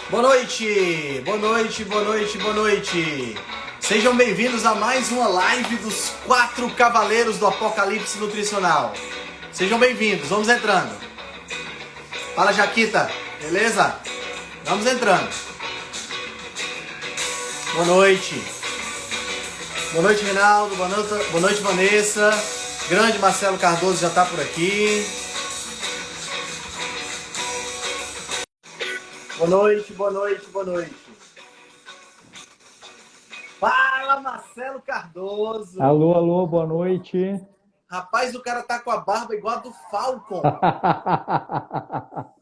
Boa noite, boa noite, boa noite, boa noite. Sejam bem-vindos a mais uma live dos 4 Cavaleiros do Apocalipse Nutricional. Sejam bem-vindos, vamos entrando. Fala, Jaquita, beleza? Vamos entrando. Boa noite. Boa noite, Reinaldo. Boa noite, Vanessa. Grande Marcelo Cardoso já está por aqui. Boa noite, boa noite, boa noite. Fala, Marcelo Cardoso. Alô, alô, boa noite. Rapaz, o cara tá com a barba igual a do Falcon.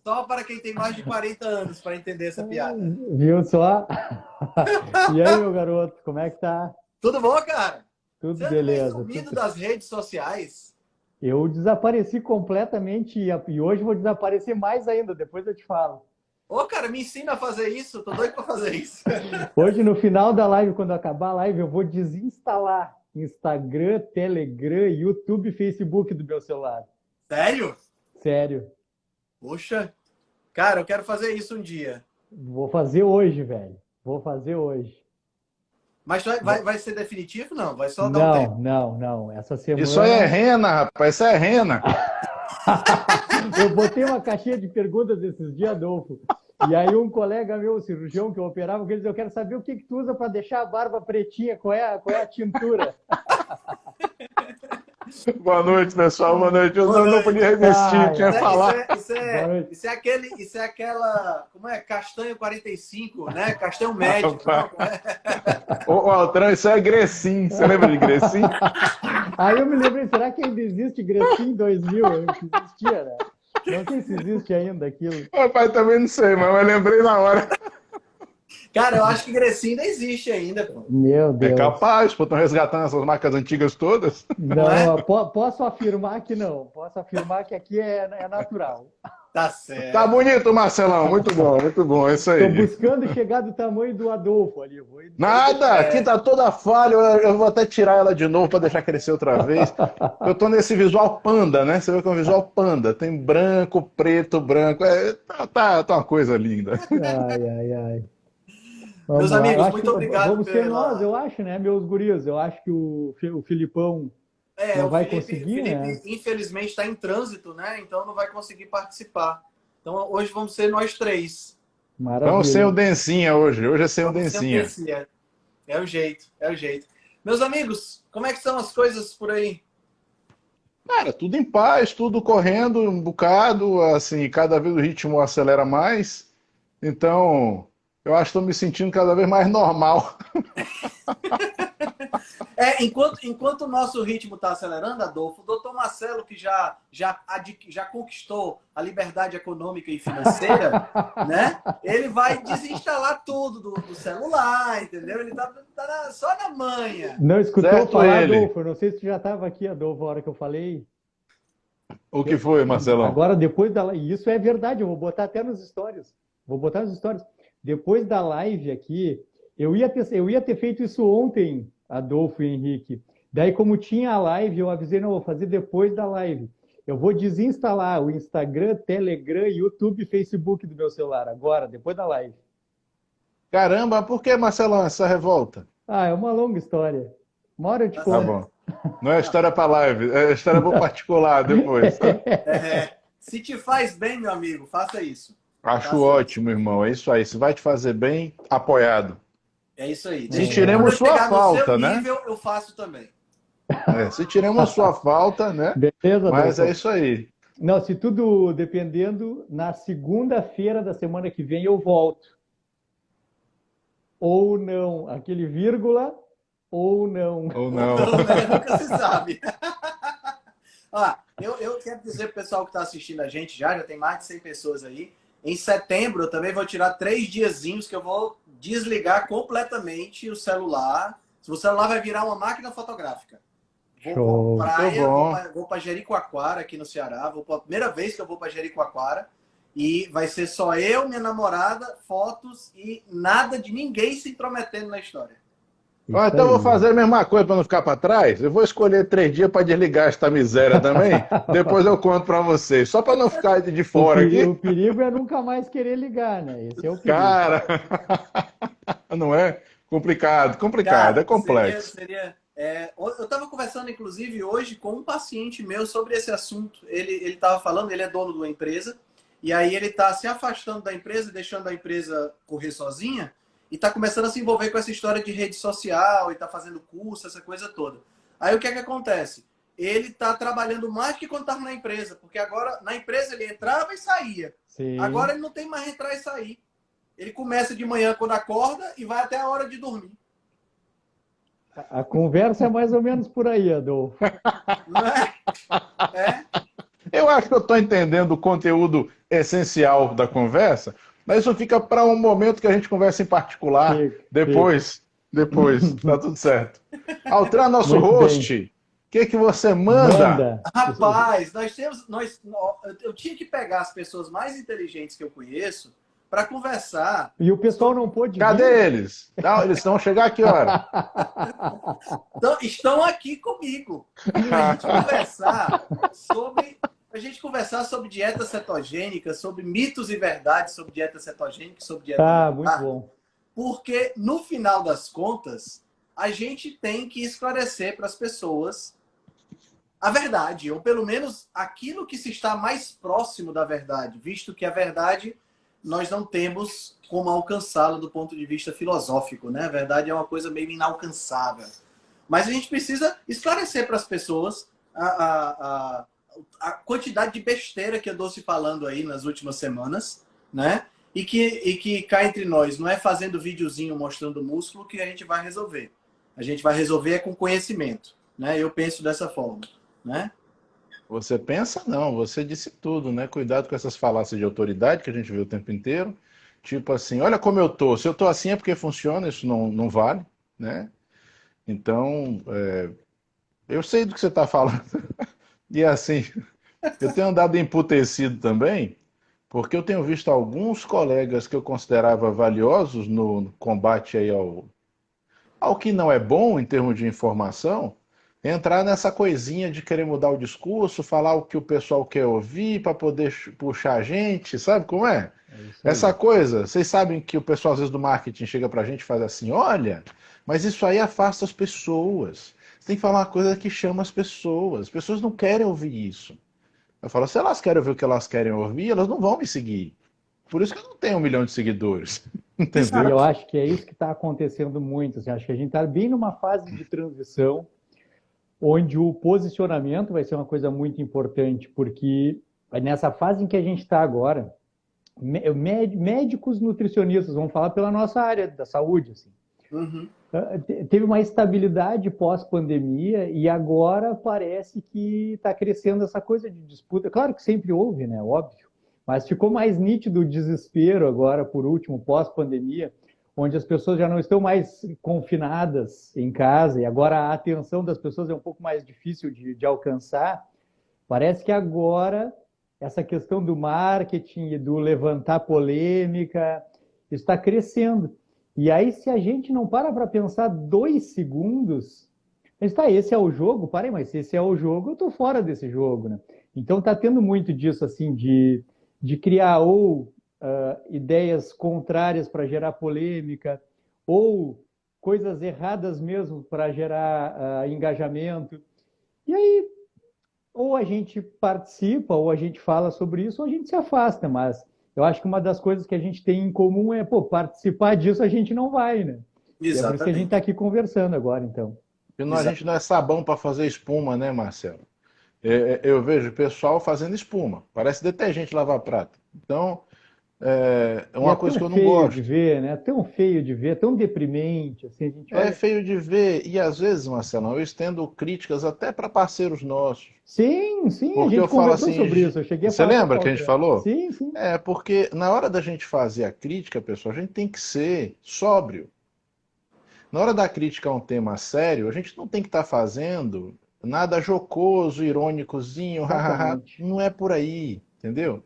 Só para quem tem mais de 40 anos para entender essa piada. Viu só? E aí, meu garoto, como é que tá? Tudo bom, cara? Tudo Você beleza. tem sumido das redes sociais? Eu desapareci completamente e hoje vou desaparecer mais ainda, depois eu te falo. Ô, cara, me ensina a fazer isso. Tô doido para fazer isso. Hoje, no final da live, quando acabar a live, eu vou desinstalar Instagram, Telegram, YouTube, Facebook do meu celular. Sério? Sério. Poxa. Cara, eu quero fazer isso um dia. Vou fazer hoje, velho. Vou fazer hoje. Mas vai ser definitivo? Não, vai só dar um tempo. Não. Essa semana... Isso aí é rena, rapaz. Isso é rena. Eu botei uma caixinha de perguntas esses dias, Adolfo. E aí um colega meu, cirurgião que eu operava, ele disse, eu quero saber o que tu usa para deixar a barba pretinha, qual é a tintura? Boa noite, pessoal. Boa noite. Eu não podia resistir, tinha que falar. Isso é aquela, como é? Castanho 45, né? Castanho médio. Ô, Altran, isso é Grecin. Você lembra de Grecin? Aí eu me lembrei, será que ainda existe Grecin 2000? Existia, né? Não sei se existe ainda aquilo. Rapaz, também não sei, mas eu lembrei na hora. Cara, eu acho que Grecin ainda existe ainda, pô. Meu Deus. É capaz, pô, estão resgatando essas marcas antigas todas. Não, posso afirmar que não. Posso afirmar que aqui é natural. Tá certo. Tá bonito, Marcelão. Muito bom. É isso aí. Tô buscando chegar do tamanho do Adolfo ali. Nada, aqui tá toda falha. Eu vou até tirar ela de novo para deixar crescer outra vez. Eu tô nesse visual panda, né? Você vê que é um visual panda. Tem branco, preto, branco. Tá uma coisa linda. Ai. Meus amigos, muito obrigado. Vamos ser nós, eu acho, né, meus gurias? Eu acho que o Filipão não vai conseguir, Felipe, né? infelizmente, está em trânsito, né? Então não vai conseguir participar. Então hoje vamos ser nós 3. Maravilha. Vamos sem o Dencinha hoje. Hoje é sem o Dencinha. É o jeito. Meus amigos, como é que são as coisas por aí? Cara, tudo em paz, tudo correndo um bocado, assim, cada vez o ritmo acelera mais. Então, eu acho que estou me sentindo cada vez mais normal. Enquanto o nosso ritmo está acelerando, Adolfo, o doutor Marcelo, que já conquistou a liberdade econômica e financeira, né? Ele vai desinstalar tudo do celular, entendeu? Ele tá só na manha. Não escutou Certo falar, ele. Adolfo? Eu não sei se tu já estava aqui, Adolfo, a hora que eu falei. O que foi, Marcelão? Agora, depois da live, isso é verdade, eu vou botar até nos stories. Depois da live aqui, eu ia ter feito isso ontem, Adolfo e Henrique. Daí, como tinha a live, eu avisei, não, vou fazer depois da live. Eu vou desinstalar o Instagram, Telegram, YouTube e Facebook do meu celular agora, depois da live. Caramba, por que, Marcelão, essa revolta? É uma longa história. Uma hora eu te conto. Tá bom. Não é história para live, é história para particular depois. Tá? Se te faz bem, meu amigo, faça isso. Acho ótimo, irmão. É isso aí. Se vai te fazer bem, apoiado. É isso aí. Sentiremos sua falta, né? Nível, eu faço também. Sentiremos sua falta, né? Beleza, mas doutor. É isso aí. Não, se tudo dependendo, na segunda-feira da semana que vem eu volto. Ou não. Aquele vírgula, ou não. Ou não. Nunca se sabe. Eu quero dizer pro pessoal que está assistindo a gente já tem mais de 100 pessoas aí. Em setembro, eu também vou tirar 3 diazinhos que eu vou desligar completamente o celular. O celular vai virar uma máquina fotográfica. Vou para praia, vou para Jericoacoara, aqui no Ceará. A primeira vez que eu vou para Jericoacoara. E vai ser só eu, minha namorada, fotos e nada de ninguém se intrometendo na história. Ó, Isso então eu vou aí. fazer a mesma coisa para não ficar para trás. Eu vou escolher 3 dias para desligar esta miséria também. Depois eu conto para vocês. Só para não ficar de fora O aqui. perigo é nunca mais querer ligar, né? Esse é o perigo. Cara, não é? Complicado, complicado, é Cara, complexo. eu estava conversando, inclusive, hoje com um paciente meu sobre esse assunto. Ele estava falando, ele é dono de uma empresa, e aí ele está se afastando da empresa, deixando a empresa correr sozinha, e está começando a se envolver com essa história de rede social, e está fazendo curso, essa coisa toda. Aí o que é que acontece? Ele está trabalhando mais que quando estava na empresa, porque agora na empresa ele entrava e saía. Agora Sim. ele não tem mais entrar e sair. Ele começa de manhã quando acorda e vai até a hora de dormir. A conversa é mais ou menos por aí, Adolfo. Não é? É? Eu acho que eu estou entendendo o conteúdo essencial da conversa, mas isso fica para um momento que a gente conversa em particular. Fica, fica. Depois, tá tudo certo. Altran, nosso Muito bem. host, o que que você manda? Manda. Rapaz, eu tinha que pegar as pessoas mais inteligentes que eu conheço para conversar. E o pessoal não pôde vir? Cadê eles? Não, eles vão chegar aqui, hora. Então, estão aqui comigo para a gente conversar sobre dieta cetogênica, sobre mitos e verdades sobre dieta cetogênica, sobre dieta Ah, muito alimentar, bom. porque no final das contas a gente tem que esclarecer para as pessoas a verdade, ou pelo menos aquilo que se está mais próximo da verdade, visto que a verdade nós não temos como alcançá-la do ponto de vista filosófico, né? A verdade é uma coisa meio inalcançável. Mas a gente precisa esclarecer para as pessoas a quantidade de besteira que andou se falando aí nas últimas semanas, né? E que cá entre nós, não é fazendo videozinho mostrando músculo que a gente vai resolver. A gente vai resolver é com conhecimento, né? Eu penso dessa forma, né? Você pensa? Não, você disse tudo, né? Cuidado com essas falácias de autoridade que a gente vê o tempo inteiro. Tipo assim, olha como eu tô. Se eu tô assim é porque funciona, isso não vale, né? Então, eu sei do que você está falando. E assim, eu tenho andado emputecido também, porque eu tenho visto alguns colegas que eu considerava valiosos no combate aí ao que não é bom em termos de informação, entrar nessa coisinha de querer mudar o discurso, falar o que o pessoal quer ouvir para poder puxar a gente, sabe como é? É isso Essa aí. coisa, vocês sabem que o pessoal às vezes do marketing chega para a gente e faz assim, olha, mas isso aí afasta as pessoas. Você tem que falar uma coisa que chama as pessoas não querem ouvir isso. Eu falo, se elas querem ouvir o que elas querem ouvir, elas não vão me seguir. Por isso que eu não tenho 1 milhão de seguidores. E eu Entendeu? acho que é isso que está acontecendo muito. Assim, acho que a gente está bem numa fase de transição, onde o posicionamento vai ser uma coisa muito importante, porque nessa fase em que a gente está agora, médicos nutricionistas, vamos falar pela nossa área da saúde, assim, Uhum. teve uma estabilidade pós-pandemia e agora parece que está crescendo essa coisa de disputa. Claro que sempre houve, né? Óbvio. Mas ficou mais nítido o desespero agora, por último, pós-pandemia, onde as pessoas já não estão mais confinadas em casa e agora a atenção das pessoas é um pouco mais difícil de alcançar. Parece que agora essa questão do marketing e do levantar polêmica está crescendo. E aí, se a gente não para pensar 2 segundos, está, esse é o jogo? Parei, mas se esse é o jogo, eu estou fora desse jogo, né? Então está tendo muito disso, assim, de criar ou ideias contrárias para gerar polêmica, ou coisas erradas mesmo para gerar engajamento. E aí, ou a gente participa, ou a gente fala sobre isso, ou a gente se afasta, mas eu acho que uma das coisas que a gente tem em comum é, pô, participar disso a gente não vai, né? E é por isso que a gente está Exatamente. aqui conversando agora, então. A gente não é sabão para fazer espuma, né, Marcelo? Eu vejo o pessoal fazendo espuma. Parece detergente lavar prato. Então, é E é uma coisa tão que eu não feio de gosto. ver, né? Tão feio de ver, tão deprimente, assim, a gente É olha... feio de ver. E às vezes, Marcelo, eu estendo críticas até para parceiros nossos. Sim, sim, a Porque eu gente falo conversou assim, sobre isso, eu cheguei a você falar com a lembra que a gente Caltran. falou? Sim, sim. É, porque na hora da gente fazer a crítica, pessoal, a gente tem que ser sóbrio. Na hora da crítica a um tema sério, a gente não tem que estar fazendo nada jocoso, irônicozinho, hahaha. Exatamente. Não é por aí, entendeu?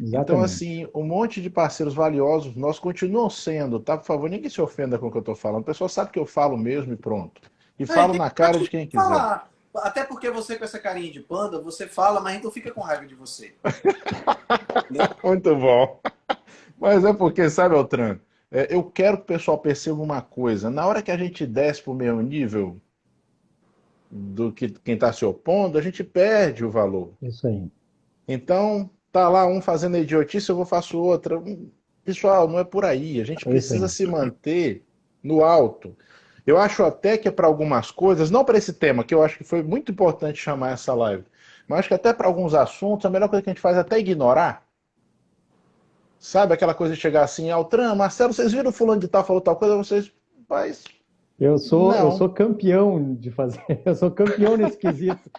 Então, Exatamente. assim, um monte de parceiros valiosos, nós continuam sendo, tá? Por favor, ninguém se ofenda com o que eu estou falando. O pessoal sabe que eu falo mesmo e pronto. E Aí falo tem na que cara de quem quiser. falar. Até porque você com essa carinha de panda, você fala, mas a gente não fica com raiva de você. Entendeu? Muito bom. Mas é porque, sabe, Altran, eu quero que o pessoal perceba uma coisa. Na hora que a gente desce para o mesmo nível do que quem está se opondo, a gente perde o valor. Isso aí. Então, tá lá um fazendo idiotice, eu vou faço outra. Pessoal, não é por aí. A gente É isso precisa aí. se manter no alto. Eu acho até que é para algumas coisas, não para esse tema, que eu acho que foi muito importante chamar essa live, mas acho que até para alguns assuntos, a melhor coisa que a gente faz é até ignorar. Sabe aquela coisa de chegar assim, Altran, Marcelo, vocês viram fulano de tal falou tal coisa, vocês, mas Eu não. sou campeão de fazer, eu sou campeão nesse quesito.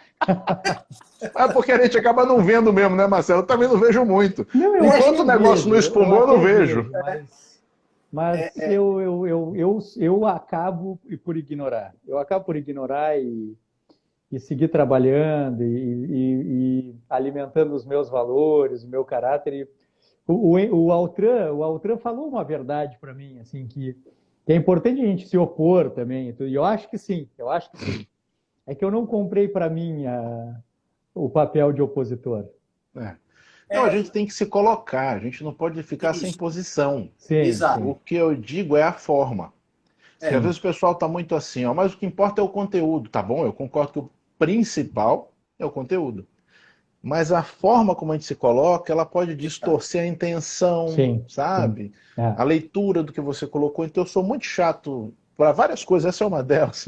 É porque a gente acaba não vendo mesmo, né, Marcelo? Eu também não vejo muito. Não, eu Enquanto o até negócio vejo, não eu espumou, eu não até vejo. vejo, mas eu acabo por ignorar. Eu acabo por ignorar e seguir trabalhando e alimentando os meus valores, o meu caráter. E o Altran falou uma verdade para mim, assim, que é importante a gente se opor também. E eu acho que sim, eu acho que sim. É que eu não comprei para mim o papel de opositor. É. Não, a É gente tem que se colocar, a gente não pode ficar sem isso. posição. Sim, Exato. O sim, que eu digo é a forma. Porque às É. sim. vezes o pessoal está muito assim, ó, mas o que importa é o conteúdo. Tá bom, eu concordo que o principal é o conteúdo. Mas a forma como a gente se coloca, ela pode Exato. distorcer a intenção, Sim, sim. sabe? É. A leitura do que você colocou. Então eu sou muito chato para várias coisas, essa é uma delas,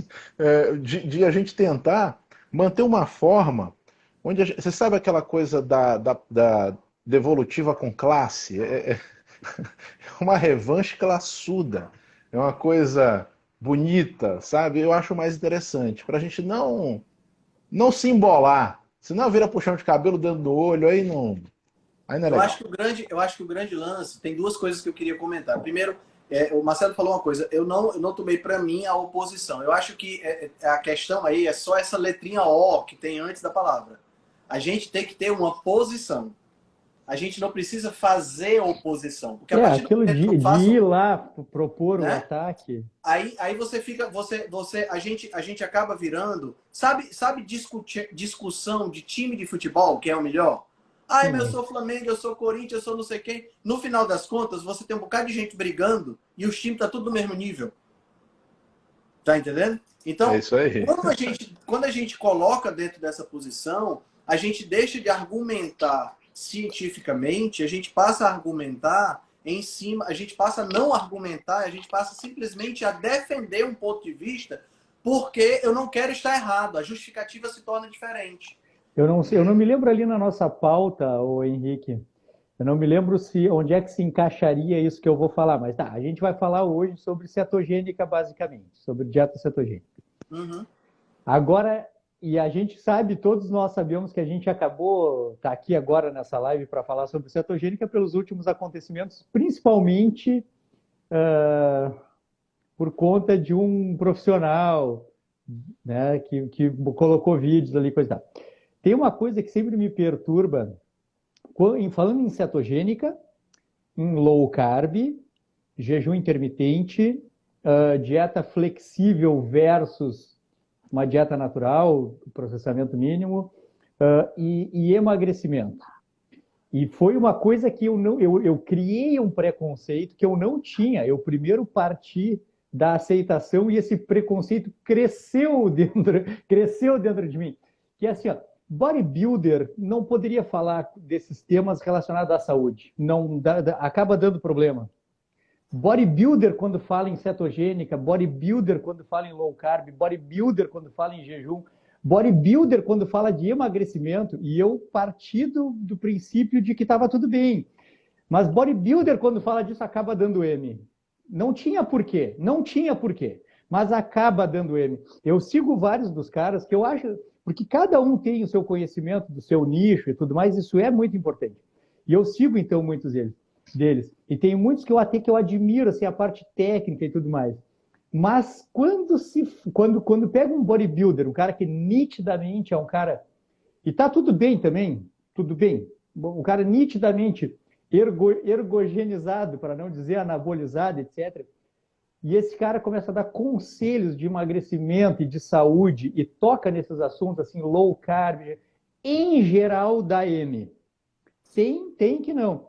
de a gente tentar manter uma forma onde você sabe aquela coisa da devolutiva com classe? É uma revanche classuda. É uma coisa bonita, sabe? Eu acho mais interessante. Para a gente não se embolar. Senão vira puxão de cabelo dentro do olho, aí não é legal. Eu acho que o grande lance tem duas coisas que eu queria comentar. Primeiro, o Marcelo falou uma coisa, eu não tomei para mim a oposição. Eu acho que a questão aí é só essa letrinha O que tem antes da palavra. A gente tem que ter uma posição. A gente não precisa fazer oposição. Porque a partir do Aquilo momento que eu de faço, ir lá propor o né? ataque. Aí você fica, a gente acaba virando, sabe discussão de time de futebol, quem é o melhor? Ai, mas eu Sim, sou Flamengo, eu sou Corinthians, eu sou não sei quem. No final das contas, você tem um bocado de gente brigando e os times tá tudo no mesmo nível. Tá entendendo? É Então, isso aí. quando a gente coloca dentro dessa posição, a gente deixa de argumentar cientificamente, a gente passa a argumentar em cima, a gente passa a não argumentar, a gente passa simplesmente a defender um ponto de vista porque eu não quero estar errado, a justificativa se torna diferente. eu não sei, eu não me lembro ali na nossa pauta, o Henrique. Eu não me lembro se onde é que se encaixaria isso que eu vou falar, mas tá, a gente vai falar hoje sobre cetogênica basicamente, sobre dieta cetogênica. Uhum. Agora, e a gente sabe, todos nós sabemos que a gente acabou, tá aqui agora nessa live para falar sobre cetogênica pelos últimos acontecimentos, principalmente por conta de um profissional, né, que colocou vídeos ali, coisa e tal. Tem uma coisa que sempre me perturba, falando em cetogênica, em low carb, jejum intermitente, dieta flexível versus uma dieta natural, processamento mínimo, e emagrecimento. E foi uma coisa que eu criei um preconceito que eu não tinha. Eu primeiro parti da aceitação e esse preconceito cresceu dentro de mim. Que é assim, ó, bodybuilder não poderia falar desses temas relacionados à saúde. Não acaba dando problema. Bodybuilder quando fala em cetogênica, bodybuilder quando fala em low carb, bodybuilder quando fala em jejum, bodybuilder quando fala de emagrecimento, e eu parti do princípio de que estava tudo bem. Mas bodybuilder quando fala disso acaba dando M. Não tinha porquê, não tinha porquê, mas acaba dando M. Eu sigo vários dos caras que eu acho, porque cada um tem o seu conhecimento do seu nicho e tudo mais, isso é muito importante. E eu sigo então muitos deles. E tem muitos que eu admiro, assim, a parte técnica e tudo mais. Mas quando pega um bodybuilder, um cara que nitidamente é um cara. E tá tudo bem também, tudo bem. O cara nitidamente ergogenizado, para não dizer anabolizado, etc. E esse cara começa a dar conselhos de emagrecimento e de saúde e toca nesses assuntos assim, low carb, em geral da M. Tem que não.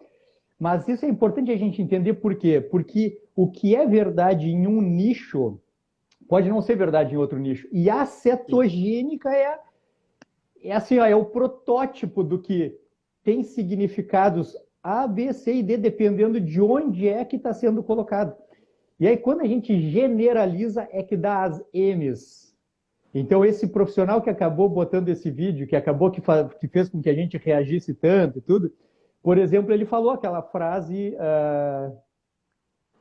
Mas isso é importante a gente entender por quê? Porque o que é verdade em um nicho pode não ser verdade em outro nicho. E a cetogênica assim, ó, é o protótipo do que tem significados A, B, C e D, dependendo de onde é que está sendo colocado. E aí, quando a gente generaliza, é que dá as M's. Então, esse profissional que acabou botando esse vídeo, que fez com que a gente reagisse tanto e tudo, por exemplo, ele falou aquela frase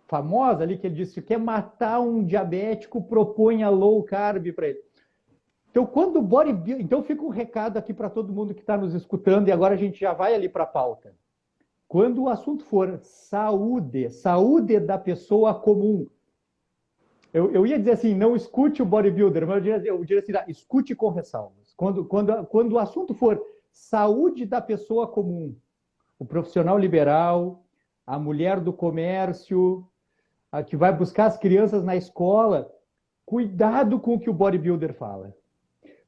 famosa ali, que ele disse: quer matar um diabético, proponha low carb para ele. Então, quando o bodybuilding... Então, fica um recado aqui para todo mundo que está nos escutando, e agora a gente já vai ali para a pauta. Quando o assunto for saúde da pessoa comum, eu ia dizer assim, não escute o bodybuilder, mas eu diria assim, escute com ressalvas. Quando o assunto for saúde da pessoa comum, o profissional liberal, a mulher do comércio, a que vai buscar as crianças na escola, cuidado com o que o bodybuilder fala.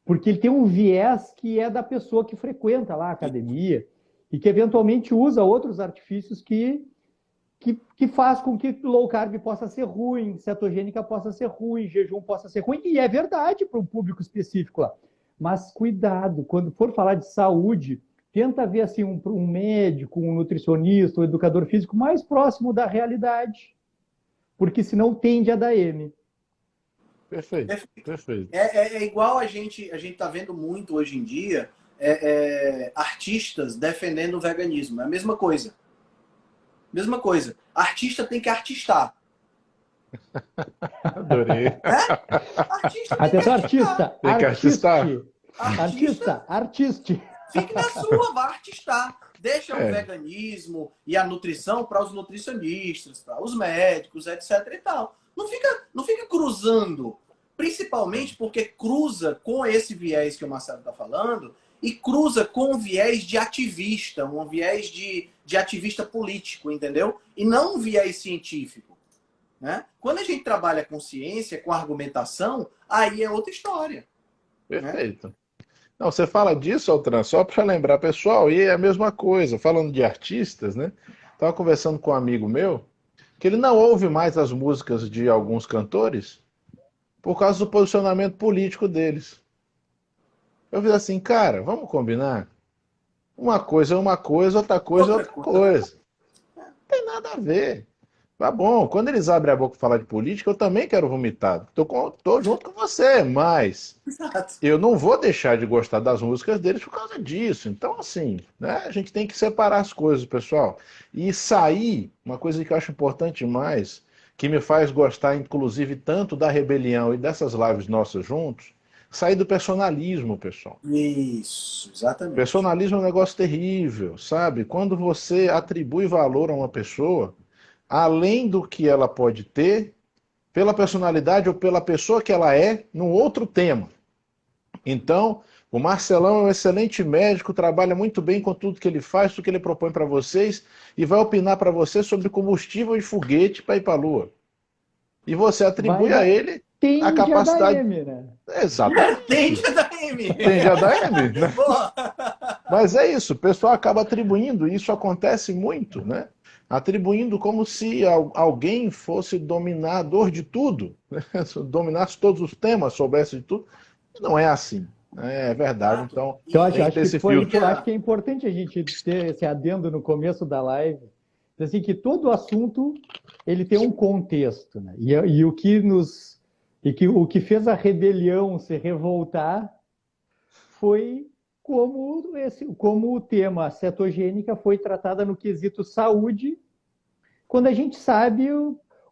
Porque ele tem um viés que é da pessoa que frequenta lá a academia e que eventualmente usa outros artifícios que faz com que low carb possa ser ruim, cetogênica possa ser ruim, jejum possa ser ruim, e é verdade para um público específico lá. Mas cuidado, quando for falar de saúde, tenta ver assim, um médico, um nutricionista, um educador físico mais próximo da realidade, porque senão tende a dar M. Perfeito, perfeito. É igual a gente está vendo muito hoje em dia artistas defendendo o veganismo. É a mesma coisa. Mesma coisa. Artista tem que artistar. Adorei. Atenção, artista. Tem que artistar. Artiste. Fique na sua, vá artistar. Deixa o veganismo e a nutrição para os nutricionistas, para os médicos, etc. e tal. Não fica cruzando. Principalmente porque cruza com esse viés que o Marcelo está falando e cruza com um viés de ativista, um viés de ativista político, entendeu? E não um viés científico. Né? Quando a gente trabalha com ciência, com argumentação, aí é outra história. Perfeito. Né? Não, você fala disso, Altran, só para lembrar, pessoal, e é a mesma coisa, falando de artistas, né? Estava conversando com um amigo meu, que ele não ouve mais as músicas de alguns cantores por causa do posicionamento político deles. Eu fiz assim, cara, vamos combinar? Uma coisa é uma coisa, outra coisa é outra coisa. Não tem nada a ver. Tá bom, quando eles abrem a boca e falar de política, eu também quero vomitar. Tô junto com você, mas eu não vou deixar de gostar das músicas deles por causa disso. Então, assim, né, a gente tem que separar as coisas, pessoal. E sair, uma coisa que eu acho importante demais, que me faz gostar, inclusive, tanto da Rebelião e dessas lives nossas juntos, sair do personalismo, pessoal. Isso, exatamente. Personalismo é um negócio terrível, sabe? Quando você atribui valor a uma pessoa, além do que ela pode ter, pela personalidade ou pela pessoa que ela é, num outro tema. Então, o Marcelão é um excelente médico, trabalha muito bem com tudo que ele faz, tudo que ele propõe para vocês, e vai opinar para você sobre combustível de foguete para ir para a Lua. E você atribui a ele a capacidade... A M, né? Exatamente. Tende a dar M. Tende a dar M, né? Mas é isso, o pessoal acaba atribuindo, e isso acontece muito, né? Atribuindo como se alguém fosse dominador de tudo, né? Dominasse todos os temas, soubesse de tudo. Não é assim, né? É verdade. Então, eu acho que é importante a gente ter esse adendo no começo da live, assim, que todo assunto ele tem um contexto, né? E o que fez a rebelião se revoltar foi como o tema cetogênica foi tratada no quesito saúde, quando a gente sabe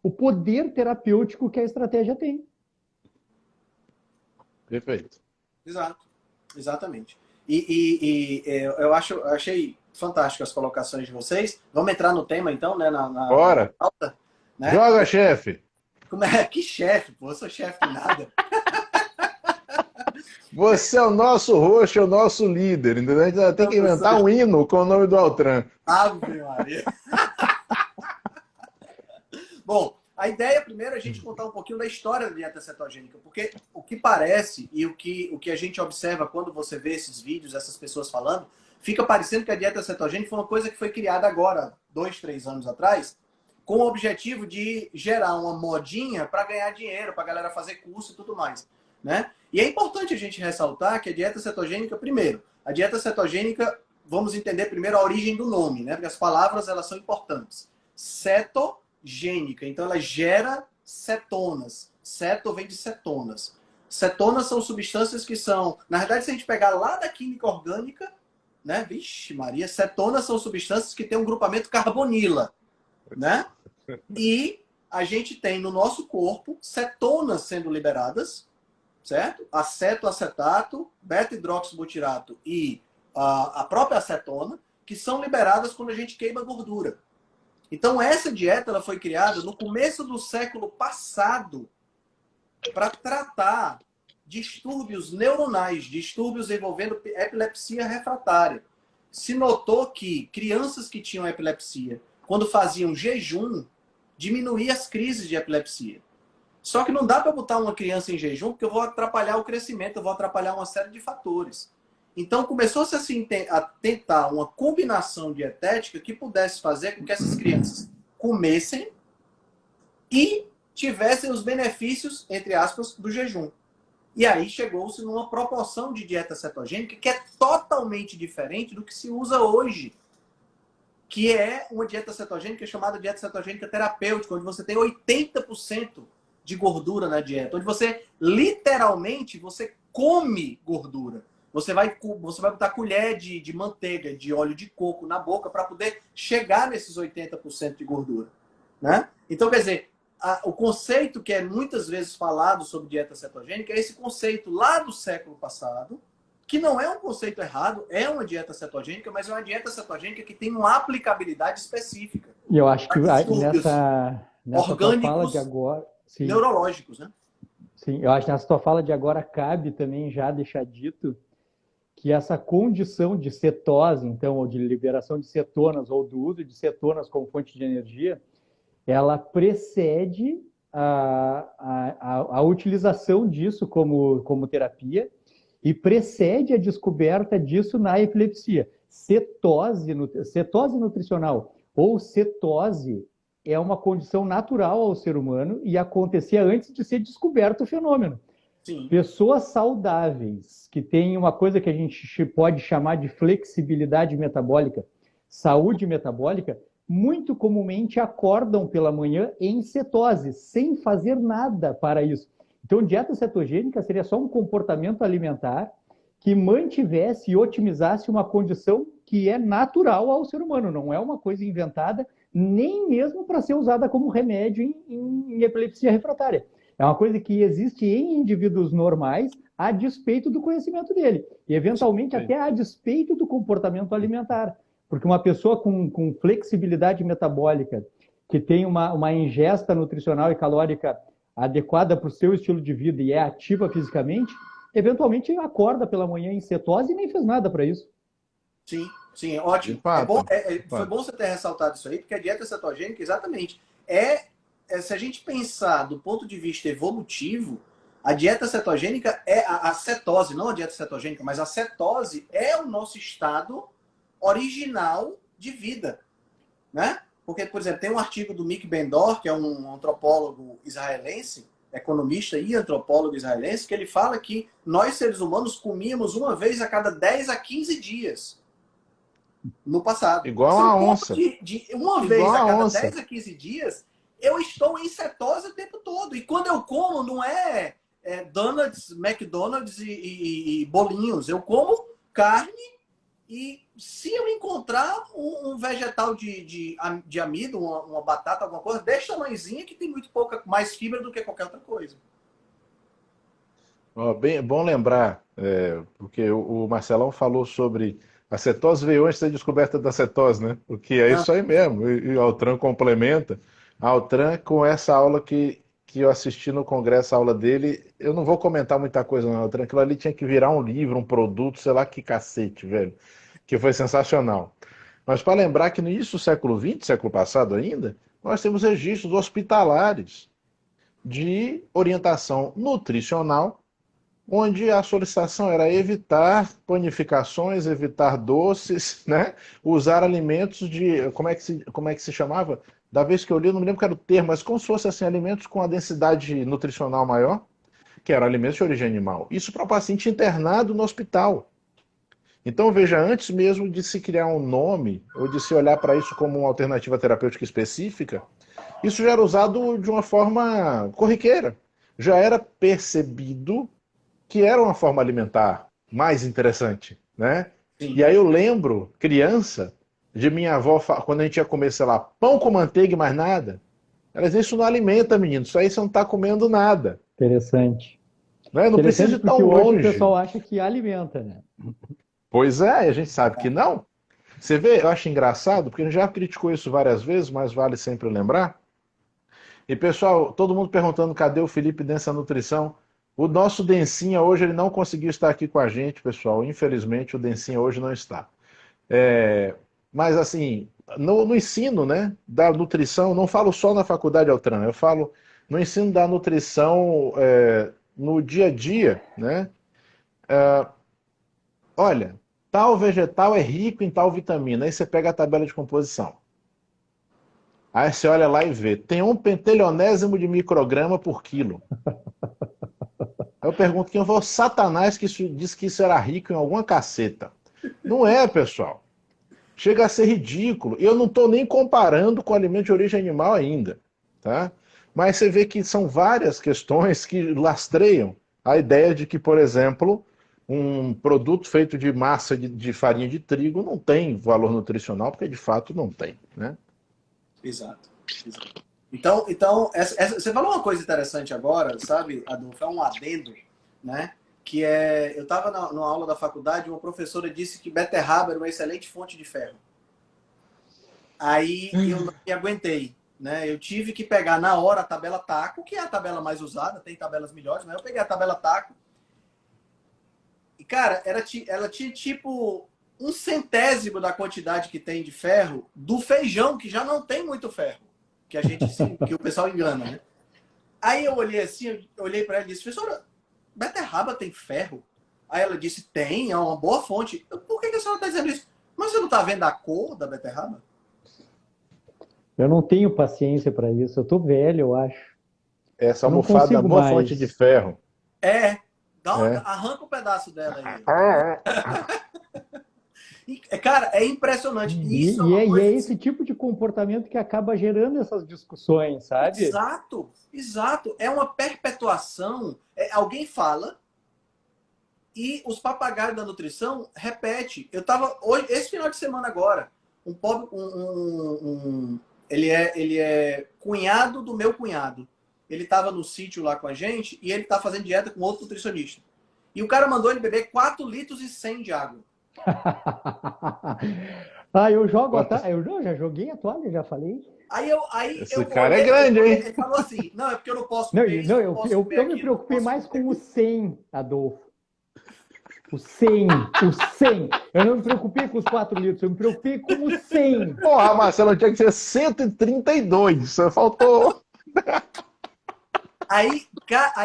o poder terapêutico que a estratégia tem. Perfeito. Exato, exatamente. Eu achei fantástico as colocações de vocês. Vamos entrar no tema então, né? Bora! Na pauta, né? Joga, chefe! Que chefe? Pô, eu sou chefe de nada. Você é o nosso host, é o nosso líder, entendeu? A gente vai ter que inventar um hino com o nome do Altran. Ave Maria. Bom, a ideia primeiro é a gente contar um pouquinho da história da dieta cetogênica, porque o que parece e o que a gente observa quando você vê esses vídeos, essas pessoas falando, fica parecendo que a dieta cetogênica foi uma coisa que foi criada agora, 2, 3 anos atrás, com o objetivo de gerar uma modinha para ganhar dinheiro, para a galera fazer curso e tudo mais, né? E é importante a gente ressaltar que a dieta cetogênica, primeiro, a dieta cetogênica, vamos entender primeiro a origem do nome, né? Porque as palavras, elas são importantes. Cetogênica, então ela gera cetonas. Ceto vem de cetonas. Cetonas são substâncias que são, na verdade, se a gente pegar lá da química orgânica, né? Vixe Maria, cetonas são substâncias que têm um grupamento carbonila, né? E a gente tem no nosso corpo cetonas sendo liberadas, certo? Acetato, beta-hidroxibutirato e a própria acetona, que são liberadas quando a gente queima gordura. Então essa dieta ela foi criada no começo do século passado para tratar distúrbios neuronais, distúrbios envolvendo epilepsia refratária. Se notou que crianças que tinham epilepsia, quando faziam jejum, diminuía as crises de epilepsia. Só que não dá para botar uma criança em jejum, porque eu vou atrapalhar o crescimento, eu vou atrapalhar uma série de fatores. Então começou-se assim, a tentar uma combinação dietética que pudesse fazer com que essas crianças comessem e tivessem os benefícios, entre aspas, do jejum. E aí chegou-se numa proporção de dieta cetogênica que é totalmente diferente do que se usa hoje, que é uma dieta cetogênica chamada dieta cetogênica terapêutica, onde você tem 80% de gordura na dieta, onde você literalmente você come gordura. Você vai botar colher de manteiga, de óleo de coco na boca para poder chegar nesses 80% de gordura, né? Então, quer dizer, o conceito que é muitas vezes falado sobre dieta cetogênica é esse conceito lá do século passado, que não é um conceito errado, é uma dieta cetogênica, mas é uma dieta cetogênica que tem uma aplicabilidade específica. E eu acho que Nessa tua fala de agora... Sim, neurológicos, né? sim, eu acho que nessa tua fala de agora cabe também já deixar dito que essa condição de cetose, então, ou de liberação de cetonas, ou do uso de cetonas como fonte de energia, ela precede a utilização disso como terapia e precede a descoberta disso na epilepsia. Cetose nutricional ou cetose é uma condição natural ao ser humano e acontecia antes de ser descoberto o fenômeno. Sim. Pessoas saudáveis, que têm uma coisa que a gente pode chamar de flexibilidade metabólica, saúde metabólica, muito comumente acordam pela manhã em cetose, sem fazer nada para isso. Então, dieta cetogênica seria só um comportamento alimentar que mantivesse e otimizasse uma condição que é natural ao ser humano, não é uma coisa inventada, nem mesmo para ser usada como remédio em epilepsia refratária. É uma coisa que existe em indivíduos normais a despeito do conhecimento dele. E, eventualmente, até a despeito do comportamento alimentar. Porque uma pessoa com flexibilidade metabólica, que tem uma ingesta nutricional e calórica adequada para o seu estilo de vida e é ativa fisicamente, eventualmente acorda pela manhã em cetose e nem fez nada para isso. Sim, sim, ótimo. Foi bom você ter ressaltado isso aí, porque a dieta cetogênica, exatamente, se a gente pensar do ponto de vista evolutivo, a dieta cetogênica é a cetose, não a dieta cetogênica, mas a cetose é o nosso estado original de vida, né? Porque, por exemplo, tem um artigo do Mick Bendor, que é um antropólogo israelense, economista e antropólogo israelense, que ele fala que nós, seres humanos, comíamos uma vez a cada 10 a 15 dias no passado. Igual a onça. Uma vez a cada 10 a 15 dias, eu estou em cetose o tempo todo. E quando eu como, não é donuts, McDonald's e bolinhos. Eu como carne e se eu encontrar um vegetal de amido, uma batata, alguma coisa, desse tamanhozinho que tem muito pouca mais fibra do que qualquer outra coisa. Bem, bom lembrar, porque o Marcelão falou sobre a cetose veio antes da descoberta da cetose, né? Porque é isso aí mesmo. E o Altran complementa. A Altran com essa aula que que eu assisti no congresso a aula dele, eu não vou comentar muita coisa não, aquilo ali tinha que virar um livro, um produto, sei lá que cacete, velho, que foi sensacional. Mas para lembrar que no início do século XX, século passado ainda, nós temos registros hospitalares de orientação nutricional, onde a solicitação era evitar panificações, evitar doces, né? Usar alimentos de... Como é que se chamava? Da vez que eu li, eu não me lembro qual era o termo, mas como se fosse assim, alimentos com a densidade nutricional maior, que eram alimentos de origem animal. Isso para o paciente internado no hospital. Então, veja, antes mesmo de se criar um nome, ou de se olhar para isso como uma alternativa terapêutica específica, isso já era usado de uma forma corriqueira. Já era percebido que era uma forma alimentar mais interessante, né? Sim. E aí eu lembro, criança, de minha avó, quando a gente ia comer, sei lá, pão com manteiga e mais nada, ela dizia, isso não alimenta, menino, isso aí você não está comendo nada. Interessante. Né? Não precisa ir tão porque hoje longe. o pessoal acha que alimenta, né? Pois é, a gente sabe que não. Você vê, eu acho engraçado, porque a gente já criticou isso várias vezes, mas vale sempre lembrar. E pessoal, todo mundo perguntando cadê o Felipe Densa Nutrição. O nosso Densinha hoje ele não conseguiu estar aqui com a gente, pessoal. Infelizmente o Densinha hoje não está. Mas assim, no ensino, né, da nutrição, não falo só na faculdade Altran, eu falo no ensino da nutrição no dia a dia, né? Olha, tal vegetal é rico em tal vitamina. Aí você pega a tabela de composição. Aí você olha lá e vê, tem 1 pentelionésimo de micrograma por quilo. Aí eu pergunto, quem foi o Satanás que disse que isso era rico em alguma caceta? Não é, pessoal. Chega a ser ridículo. E eu não estou nem comparando com alimento de origem animal ainda. Tá? Mas você vê que são várias questões que lastreiam a ideia de que, por exemplo, um produto feito de massa de farinha de trigo não tem valor nutricional, porque de fato não tem, né? Exato. Então você falou uma coisa interessante agora, sabe, Adolfo? É um adendo, né? Que eu estava numa aula da faculdade, uma professora disse que beterraba era uma excelente fonte de ferro. Aí eu não me aguentei, né? Eu tive que pegar na hora a tabela TACO, que é a tabela mais usada, tem tabelas melhores, mas eu peguei a tabela TACO. E, cara, ela tinha tipo 1/100º da quantidade que tem de ferro do feijão, que já não tem muito ferro, que o pessoal engana, né? Aí eu olhei assim, eu olhei para ela e disse, professora, beterraba tem ferro? Aí ela disse, tem, é uma boa fonte. Por que a senhora está dizendo isso? Mas você não está vendo a cor da beterraba? Eu não tenho paciência para isso. Eu tô velho, eu acho. Essa Eu não almofada é consigo boa mais. fonte de ferro. Arranca um pedaço dela aí. Cara, é impressionante. Isso E é esse tipo de comportamento que acaba gerando essas discussões, sabe? Exato, exato. É uma perpetuação. Alguém fala e os papagaios da nutrição repetem. Eu tava hoje, esse final de semana agora, um pobre, ele é cunhado do meu cunhado. Ele estava no sítio lá com a gente e ele tá fazendo dieta com outro nutricionista. E o cara mandou ele beber 4,1 litros de água. Eu jogo eu já joguei a toalha, já falei. Esse cara é grande, hein? Ele falou assim, não, é porque eu não posso comer isso, eu me preocupei mais com o 100, Adolfo. O 100. Eu não me preocupei com os 4 litros, eu me preocupei com o 100. Porra, Marcelo, tinha que ser 132, só faltou... Aí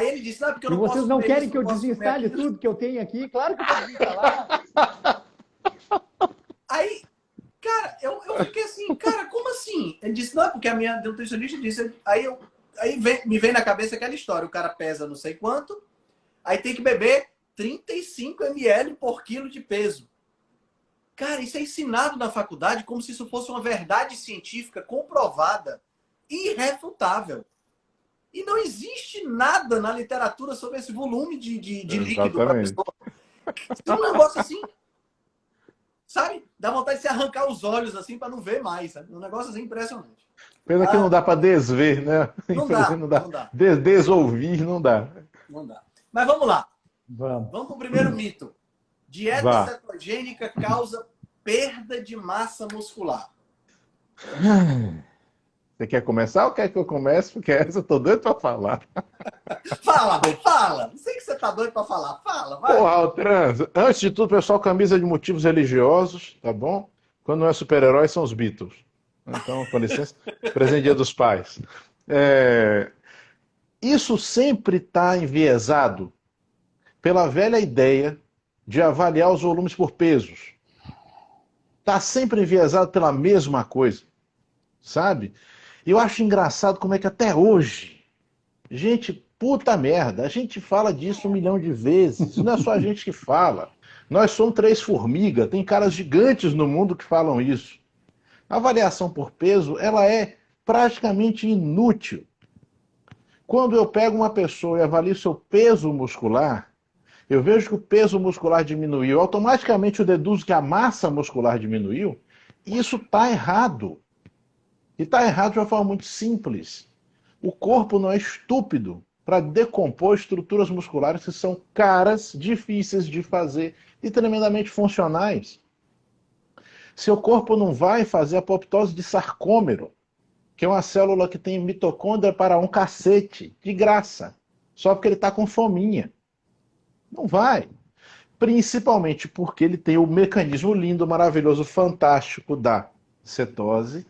ele disse, não, é porque eu não posso comer. E vocês não querem isso, que eu desinstale tudo que eu tenho aqui? Claro que eu vou desinstalar. Aí, cara, eu fiquei assim, cara, como assim? Ele disse, não, é porque a minha nutricionista disse. Me vem na cabeça aquela história, o cara pesa não sei quanto, aí tem que beber 35 ml por quilo de peso. Cara, isso é ensinado na faculdade como se isso fosse uma verdade científica comprovada, irrefutável. E não existe nada na literatura sobre esse volume de líquido para a pessoa. É um negócio assim, sabe? Dá vontade de se arrancar os olhos assim para não ver mais. Sabe? Um negócio assim impressionante. Pena que não dá para desver, né? Não dá. Desouvir não dá. Não dá. Mas vamos lá. Vamos para o primeiro mito. Dieta cetogênica causa perda de massa muscular. Você quer começar ou quer que eu comece? Porque essa eu tô doido para falar. Fala, fala. Não sei que você tá doido pra falar. Fala, vai. Porra, Altran, antes de tudo, pessoal, camisa de motivos religiosos, tá bom? Quando não é super-herói, são os Beatles. Então, com licença, presente Dia dos Pais. Isso sempre está enviesado pela velha ideia de avaliar os volumes por pesos. Está sempre enviesado pela mesma coisa, sabe? E eu acho engraçado como é que até hoje, gente, puta merda, a gente fala disso 1 milhão de vezes, não é só a gente que fala. Nós somos 3 formigas, tem caras gigantes no mundo que falam isso. A avaliação por peso, ela é praticamente inútil. Quando eu pego uma pessoa e avalio seu peso muscular, eu vejo que o peso muscular diminuiu, automaticamente eu deduzo que a massa muscular diminuiu, e isso está errado. E está errado de uma forma muito simples. O corpo não é estúpido para decompor estruturas musculares que são caras, difíceis de fazer e tremendamente funcionais. Seu corpo não vai fazer apoptose de sarcômero, que é uma célula que tem mitocôndria para um cacete, de graça, só porque ele está com fominha. Não vai. Principalmente porque ele tem o mecanismo lindo, maravilhoso, fantástico da cetose,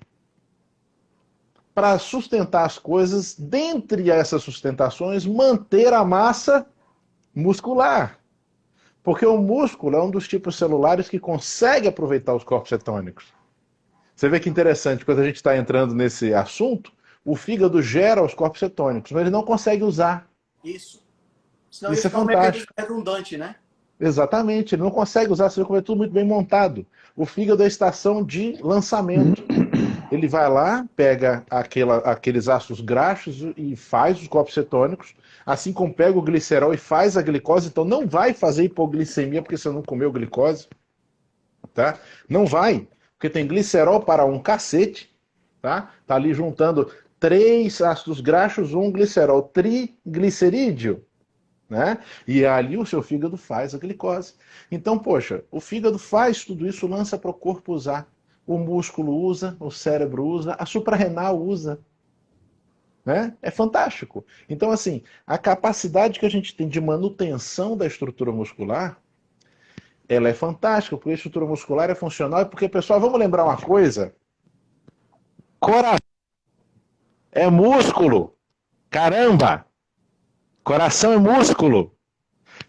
para sustentar as coisas, dentre essas sustentações, manter a massa muscular. Porque o músculo é um dos tipos celulares que consegue aproveitar os corpos cetônicos. Você vê que interessante, quando a gente está entrando nesse assunto, o fígado gera os corpos cetônicos, mas ele não consegue usar. Isso. Senão Isso ia é ficar um fantástico. mecanismo redundante, né? Exatamente, ele não consegue usar, você vê como é tudo muito bem montado. O fígado é a estação de lançamento. Ele vai lá, pega aqueles ácidos graxos e faz os corpos cetônicos, assim como pega o glicerol e faz a glicose, então não vai fazer hipoglicemia porque você não comeu glicose, tá? Não vai, porque tem glicerol para um cacete, tá? Tá ali juntando 3 ácidos graxos, 1 glicerol, triglicerídeo, né? E ali o seu fígado faz a glicose. Então, poxa, o fígado faz tudo isso, lança para o corpo usar. O músculo usa, o cérebro usa, a suprarrenal usa. Né? É fantástico. Então, assim, a capacidade que a gente tem de manutenção da estrutura muscular, ela é fantástica, porque a estrutura muscular é funcional, e porque, pessoal, vamos lembrar uma coisa, coração é músculo. Caramba! Coração é músculo.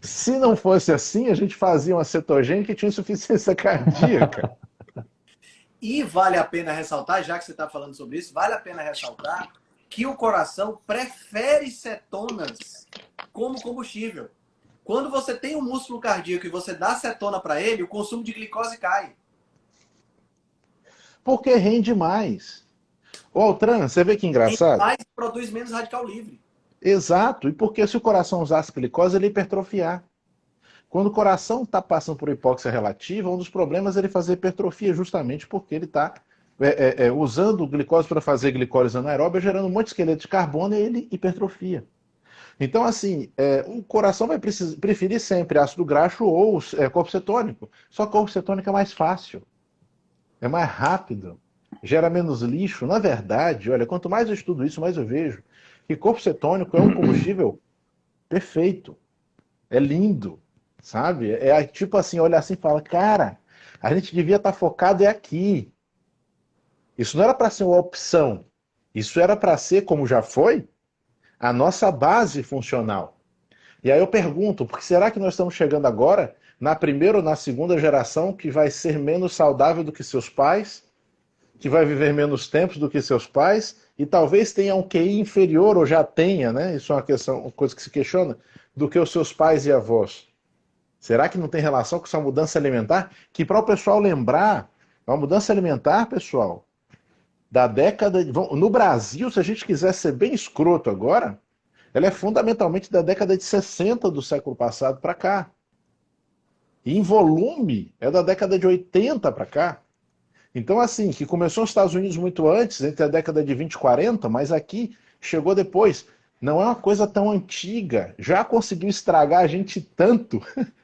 Se não fosse assim, a gente fazia uma cetogênica e tinha insuficiência cardíaca. E vale a pena ressaltar, já que você está falando sobre isso, vale a pena ressaltar que o coração prefere cetonas como combustível. Quando você tem um músculo cardíaco e você dá cetona para ele, o consumo de glicose cai. Porque rende mais. Ô, Altran, você vê que engraçado? Mais produz menos radical livre. Exato. E porque se o coração usasse glicose, ele ia hipertrofiar. Quando o coração está passando por hipóxia relativa, um dos problemas é ele fazer hipertrofia, justamente porque ele está usando glicose para fazer glicólise anaeróbia, gerando um monte de esqueleto de carbono e ele hipertrofia. Então, assim, o coração vai preferir sempre ácido graxo ou corpo cetônico. Só que o corpo cetônico é mais fácil, é mais rápido, gera menos lixo. Na verdade, olha, quanto mais eu estudo isso, mais eu vejo que corpo cetônico é um combustível perfeito, é lindo. Sabe? É tipo assim, olha assim e fala, cara, a gente devia estar focado aqui. Isso não era para ser uma opção. Isso era para ser, como já foi, a nossa base funcional. E aí eu pergunto, porque será que nós estamos chegando agora na primeira ou na segunda geração que vai ser menos saudável do que seus pais, que vai viver menos tempos do que seus pais, e talvez tenha um QI inferior, ou já tenha, né? Isso é uma coisa que se questiona, do que os seus pais e avós. Será que não tem relação com essa mudança alimentar? Que para o pessoal lembrar, é uma mudança alimentar, pessoal, da década... No Brasil, se a gente quiser ser bem escroto agora, ela é fundamentalmente da década de 60 do século passado para cá. E em volume, é da década de 80 para cá. Então, assim, que começou nos Estados Unidos muito antes, entre a década de 20 e 40, mas aqui chegou depois. Não é uma coisa tão antiga. Já conseguiu estragar a gente tanto.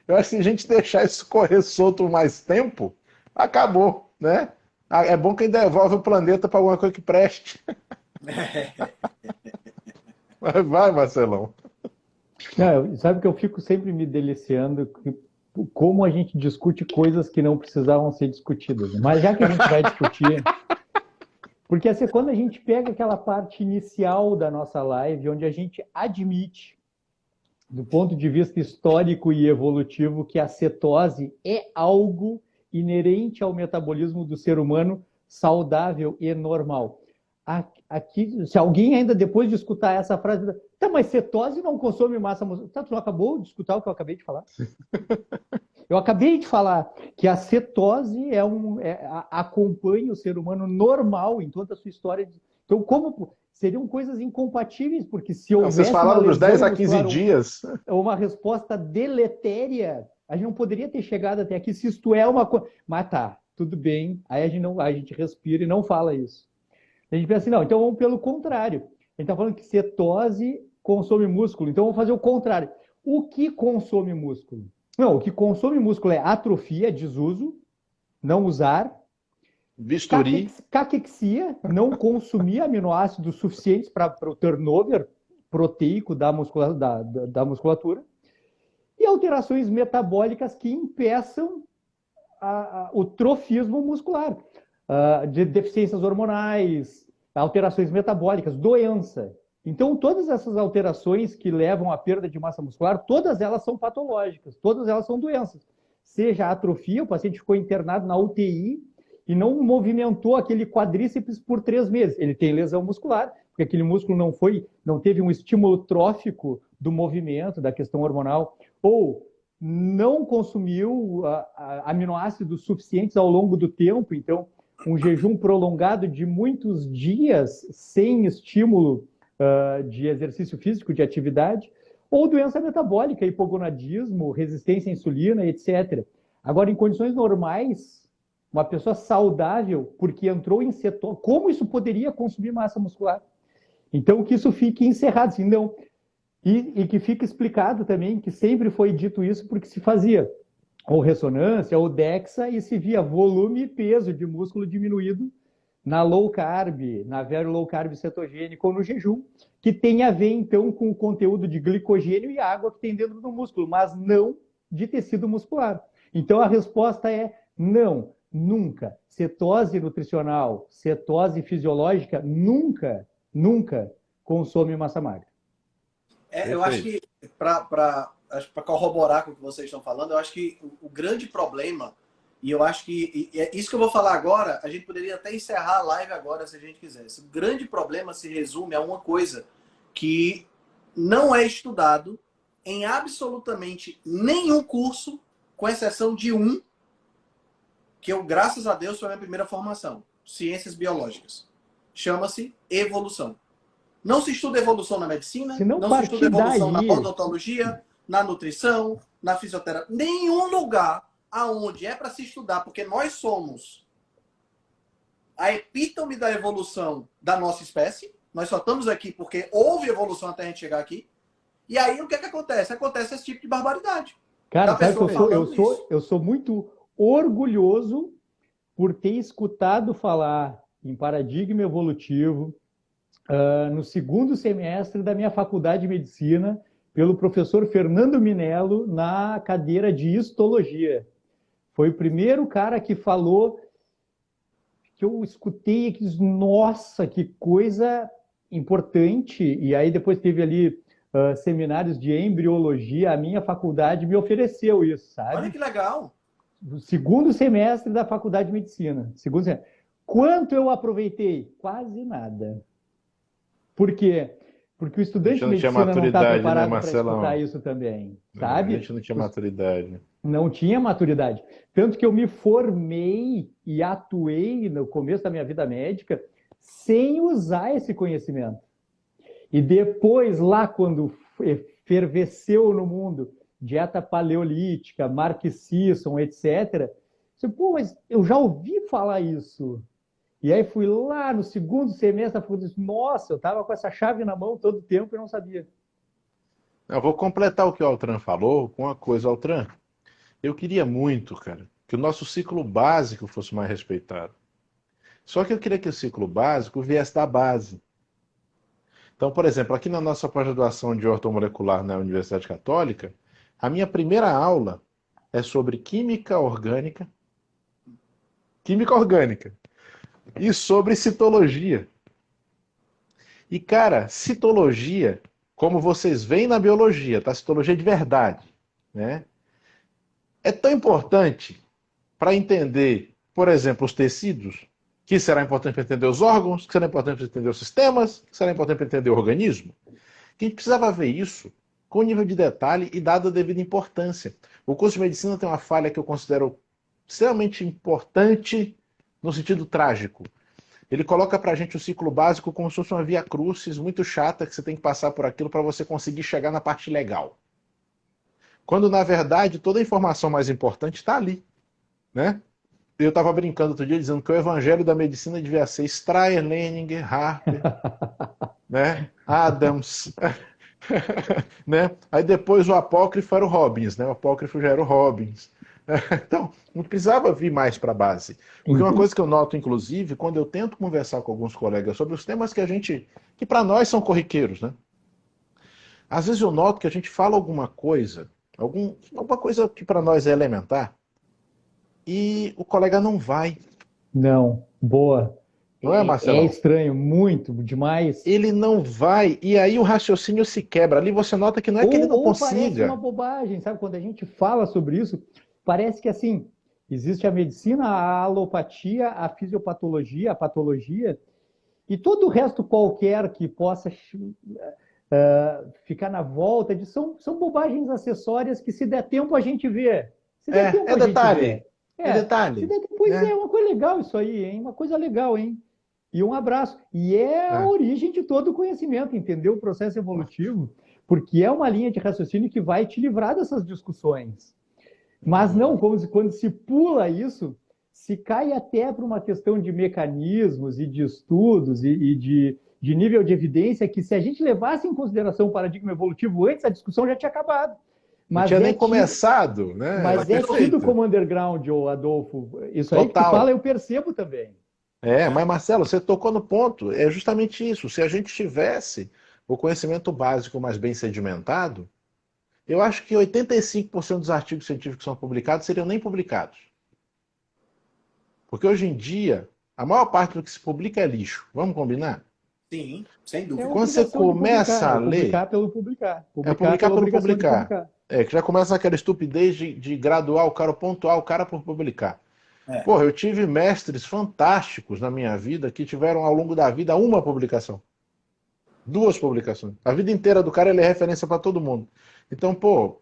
Eu acho que se a gente deixar isso correr solto mais tempo, acabou, né? É bom quem devolve o planeta para alguma coisa que preste. Vai, Marcelão. Não, sabe que eu fico sempre me deliciando como a gente discute coisas que não precisavam ser discutidas. Mas já que a gente vai discutir, porque assim, quando a gente pega aquela parte inicial da nossa live, onde a gente admite, do ponto de vista histórico e evolutivo, que a cetose é algo inerente ao metabolismo do ser humano saudável e normal. Aqui, se alguém ainda depois de escutar essa frase, tá, mas cetose não consome massa muscular. Tá, tu não acabou de escutar o que eu acabei de falar? Eu acabei de falar que a cetose acompanha o ser humano normal em toda a sua história. Então, como seriam coisas incompatíveis, porque se houvesse Vocês falaram dos 10 a 15 muscular, dias. uma resposta deletéria, a gente não poderia ter chegado até aqui se isto é uma coisa. Mas tá, tudo bem. Aí a gente respira e não fala isso. A gente pensa assim, não, então vamos pelo contrário. A gente está falando que cetose consome músculo, então vamos fazer o contrário. O que consome músculo? Não, o que consome músculo é atrofia, desuso, não usar. Bisturi. Caquexia, não consumir aminoácidos suficientes para o turnover proteico da musculatura. E alterações metabólicas que impeçam o trofismo muscular. De deficiências hormonais, alterações metabólicas, doença. Então, todas essas alterações que levam à perda de massa muscular, todas elas são patológicas, todas elas são doenças. Seja a atrofia, o paciente ficou internado na UTI e não movimentou aquele quadríceps por 3 meses. Ele tem lesão muscular, porque aquele músculo não teve um estímulo trófico do movimento, da questão hormonal, ou não consumiu aminoácidos suficientes ao longo do tempo, então um jejum prolongado de muitos dias sem estímulo de exercício físico, de atividade, ou doença metabólica, hipogonadismo, resistência à insulina, etc. Agora, em condições normais, uma pessoa saudável, porque entrou em cetose, como isso poderia consumir massa muscular? Então, que isso fique encerrado, assim, não. E que fique explicado também que sempre foi dito isso porque se fazia ou ressonância, ou DEXA, e se via volume e peso de músculo diminuído na low carb, na very low carb cetogênico ou no jejum, que tem a ver, então, com o conteúdo de glicogênio e água que tem dentro do músculo, mas não de tecido muscular. Então, a resposta é não, nunca. Cetose nutricional, cetose fisiológica, nunca consome massa magra. Eu acho que, para corroborar com o que vocês estão falando, eu acho que o grande problema, e eu acho que é isso que eu vou falar agora, a gente poderia até encerrar a live agora, se a gente quisesse. O grande problema se resume a uma coisa que não é estudado em absolutamente nenhum curso, com exceção de um, que eu, graças a Deus, foi a minha primeira formação, Ciências Biológicas. Chama-se evolução. Não se estuda evolução na medicina, não se estuda evolução na odontologia, na nutrição, na fisioterapia. Nenhum lugar aonde é para se estudar, porque nós somos a epítome da evolução da nossa espécie. Nós só estamos aqui porque houve evolução até a gente chegar aqui. E aí o que é que acontece? Acontece esse tipo de barbaridade. Cara, sabe que eu sou muito orgulhoso por ter escutado falar em paradigma evolutivo, no segundo semestre da minha faculdade de medicina, pelo professor Fernando Minello, na cadeira de histologia. Foi o primeiro cara que falou, que eu escutei e disse, nossa, que coisa importante. E aí depois teve ali seminários de embriologia, a minha faculdade me ofereceu isso, sabe? Olha que legal! No segundo semestre da faculdade de medicina. Segundo semestre. Quanto eu aproveitei? Quase nada. Por quê? Porque o estudante de medicina não está preparado para escutar isso também, sabe? A gente não tinha maturidade. Não tinha maturidade. Tanto que eu me formei e atuei no começo da minha vida médica sem usar esse conhecimento. E depois, lá quando fervesceu no mundo, dieta paleolítica, Mark Sisson, etc., eu, pô, mas eu já ouvi falar isso. E aí fui lá no segundo semestre e disse, nossa, eu estava com essa chave na mão todo o tempo e não sabia. Eu vou completar o que o Altran falou com uma coisa, Altran. Eu queria muito, cara, que o nosso ciclo básico fosse mais respeitado. Só que eu queria que o ciclo básico viesse da base. Então, por exemplo, aqui na nossa pós-graduação de ortomolecular na Universidade Católica, a minha primeira aula é sobre química orgânica e sobre citologia. E, cara, citologia, como vocês veem na biologia, tá? Citologia de verdade, né? É tão importante para entender, por exemplo, os tecidos, que será importante para entender os órgãos, que será importante para entender os sistemas, que será importante para entender o organismo, que a gente precisava ver isso com nível de detalhe e dada a devida importância. O curso de medicina tem uma falha que eu considero extremamente importante no sentido trágico. Ele coloca pra gente o ciclo básico como se fosse uma via crucis muito chata que você tem que passar por aquilo para você conseguir chegar na parte legal. Quando, na verdade, toda a informação mais importante está ali, né? Eu estava brincando outro dia dizendo que o evangelho da medicina devia ser Strayer, Leninger, Harper, né? Adams, né? Aí depois o apócrifo era o Robbins, né? O apócrifo já era o Robbins. Então, não precisava vir mais para a base. Porque uma coisa que eu noto, inclusive, quando eu tento conversar com alguns colegas sobre os temas que para nós são corriqueiros, né? Às vezes eu noto que a gente fala alguma coisa que para nós é elementar, e o colega não vai. Não, boa. Não é, Marcelo? É estranho, muito, demais. Ele não vai, e aí o raciocínio se quebra. Ali você nota que não é que ele não Parece consiga. uma bobagem, sabe? Quando a gente fala sobre isso, parece que assim, existe a medicina, a alopatia, a fisiopatologia, a patologia, e todo o resto qualquer que possa ficar na volta, são bobagens acessórias que se der tempo a gente vê. Se der tempo, a gente detalhe. vê. É detalhe. Se der tempo, pois é uma coisa legal isso aí, hein? Uma coisa legal, hein? E um abraço. E é a origem de todo o conhecimento, entendeu? O processo evolutivo, porque é uma linha de raciocínio que vai te livrar dessas discussões. Mas não, quando se pula isso, se cai até para uma questão de mecanismos e de estudos e de nível de evidência que se a gente levasse em consideração o paradigma evolutivo antes, a discussão já tinha acabado. Mas não tinha nem começado, né? Mas é tido como underground, Adolfo. Isso aí que tu fala, eu percebo também. Mas Marcelo, você tocou no ponto. É justamente isso. Se a gente tivesse o conhecimento básico mais bem sedimentado, eu acho que 85% dos artigos científicos que são publicados seriam nem publicados. Porque hoje em dia, a maior parte do que se publica é lixo. Vamos combinar? Sim, sem dúvida. Quando você começa a ler... Publicar pelo publicar. Publicar pelo publicar. Que já começa aquela estupidez de graduar o cara, pontuar o cara por publicar. Porra, eu tive mestres fantásticos na minha vida que tiveram ao longo da vida uma publicação. 2 publicações. A vida inteira do cara ele é referência para todo mundo. Então,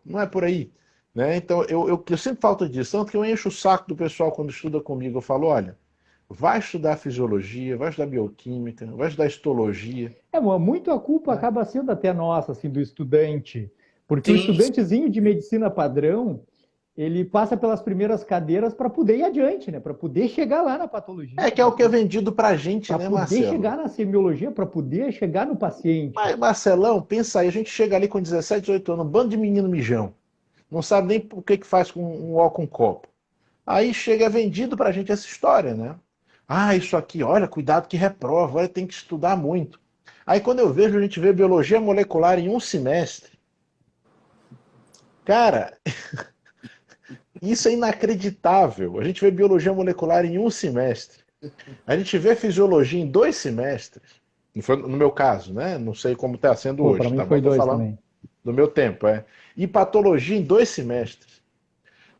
não é por aí. Né? Então, eu sinto falta disso. Tanto que eu encho o saco do pessoal quando estuda comigo. Eu falo, olha, vai estudar fisiologia, vai estudar bioquímica, vai estudar histologia. Muito a culpa acaba sendo até nossa, assim, do estudante. Porque o estudantezinho de medicina padrão, ele passa pelas primeiras cadeiras para poder ir adiante, né? Para poder chegar lá na patologia. Que é o que é vendido para a gente, né, Marcelo? Para poder chegar na semiologia, para poder chegar no paciente. Mas, Marcelão, pensa aí, a gente chega ali com 17, 18 anos, um bando de menino mijão. Não sabe nem o que faz com um ó com um copo. Aí chega vendido para a gente essa história, né? Isso aqui, olha, cuidado que reprova, olha, tem que estudar muito. Aí quando eu vejo, a gente vê biologia molecular em um semestre. Cara... Isso é inacreditável. A gente vê biologia molecular em um semestre. A gente vê fisiologia em 2 semestres. No meu caso, né? Não sei como está sendo hoje. Para mim foi 2 também. Do meu tempo, E patologia em 2 semestres.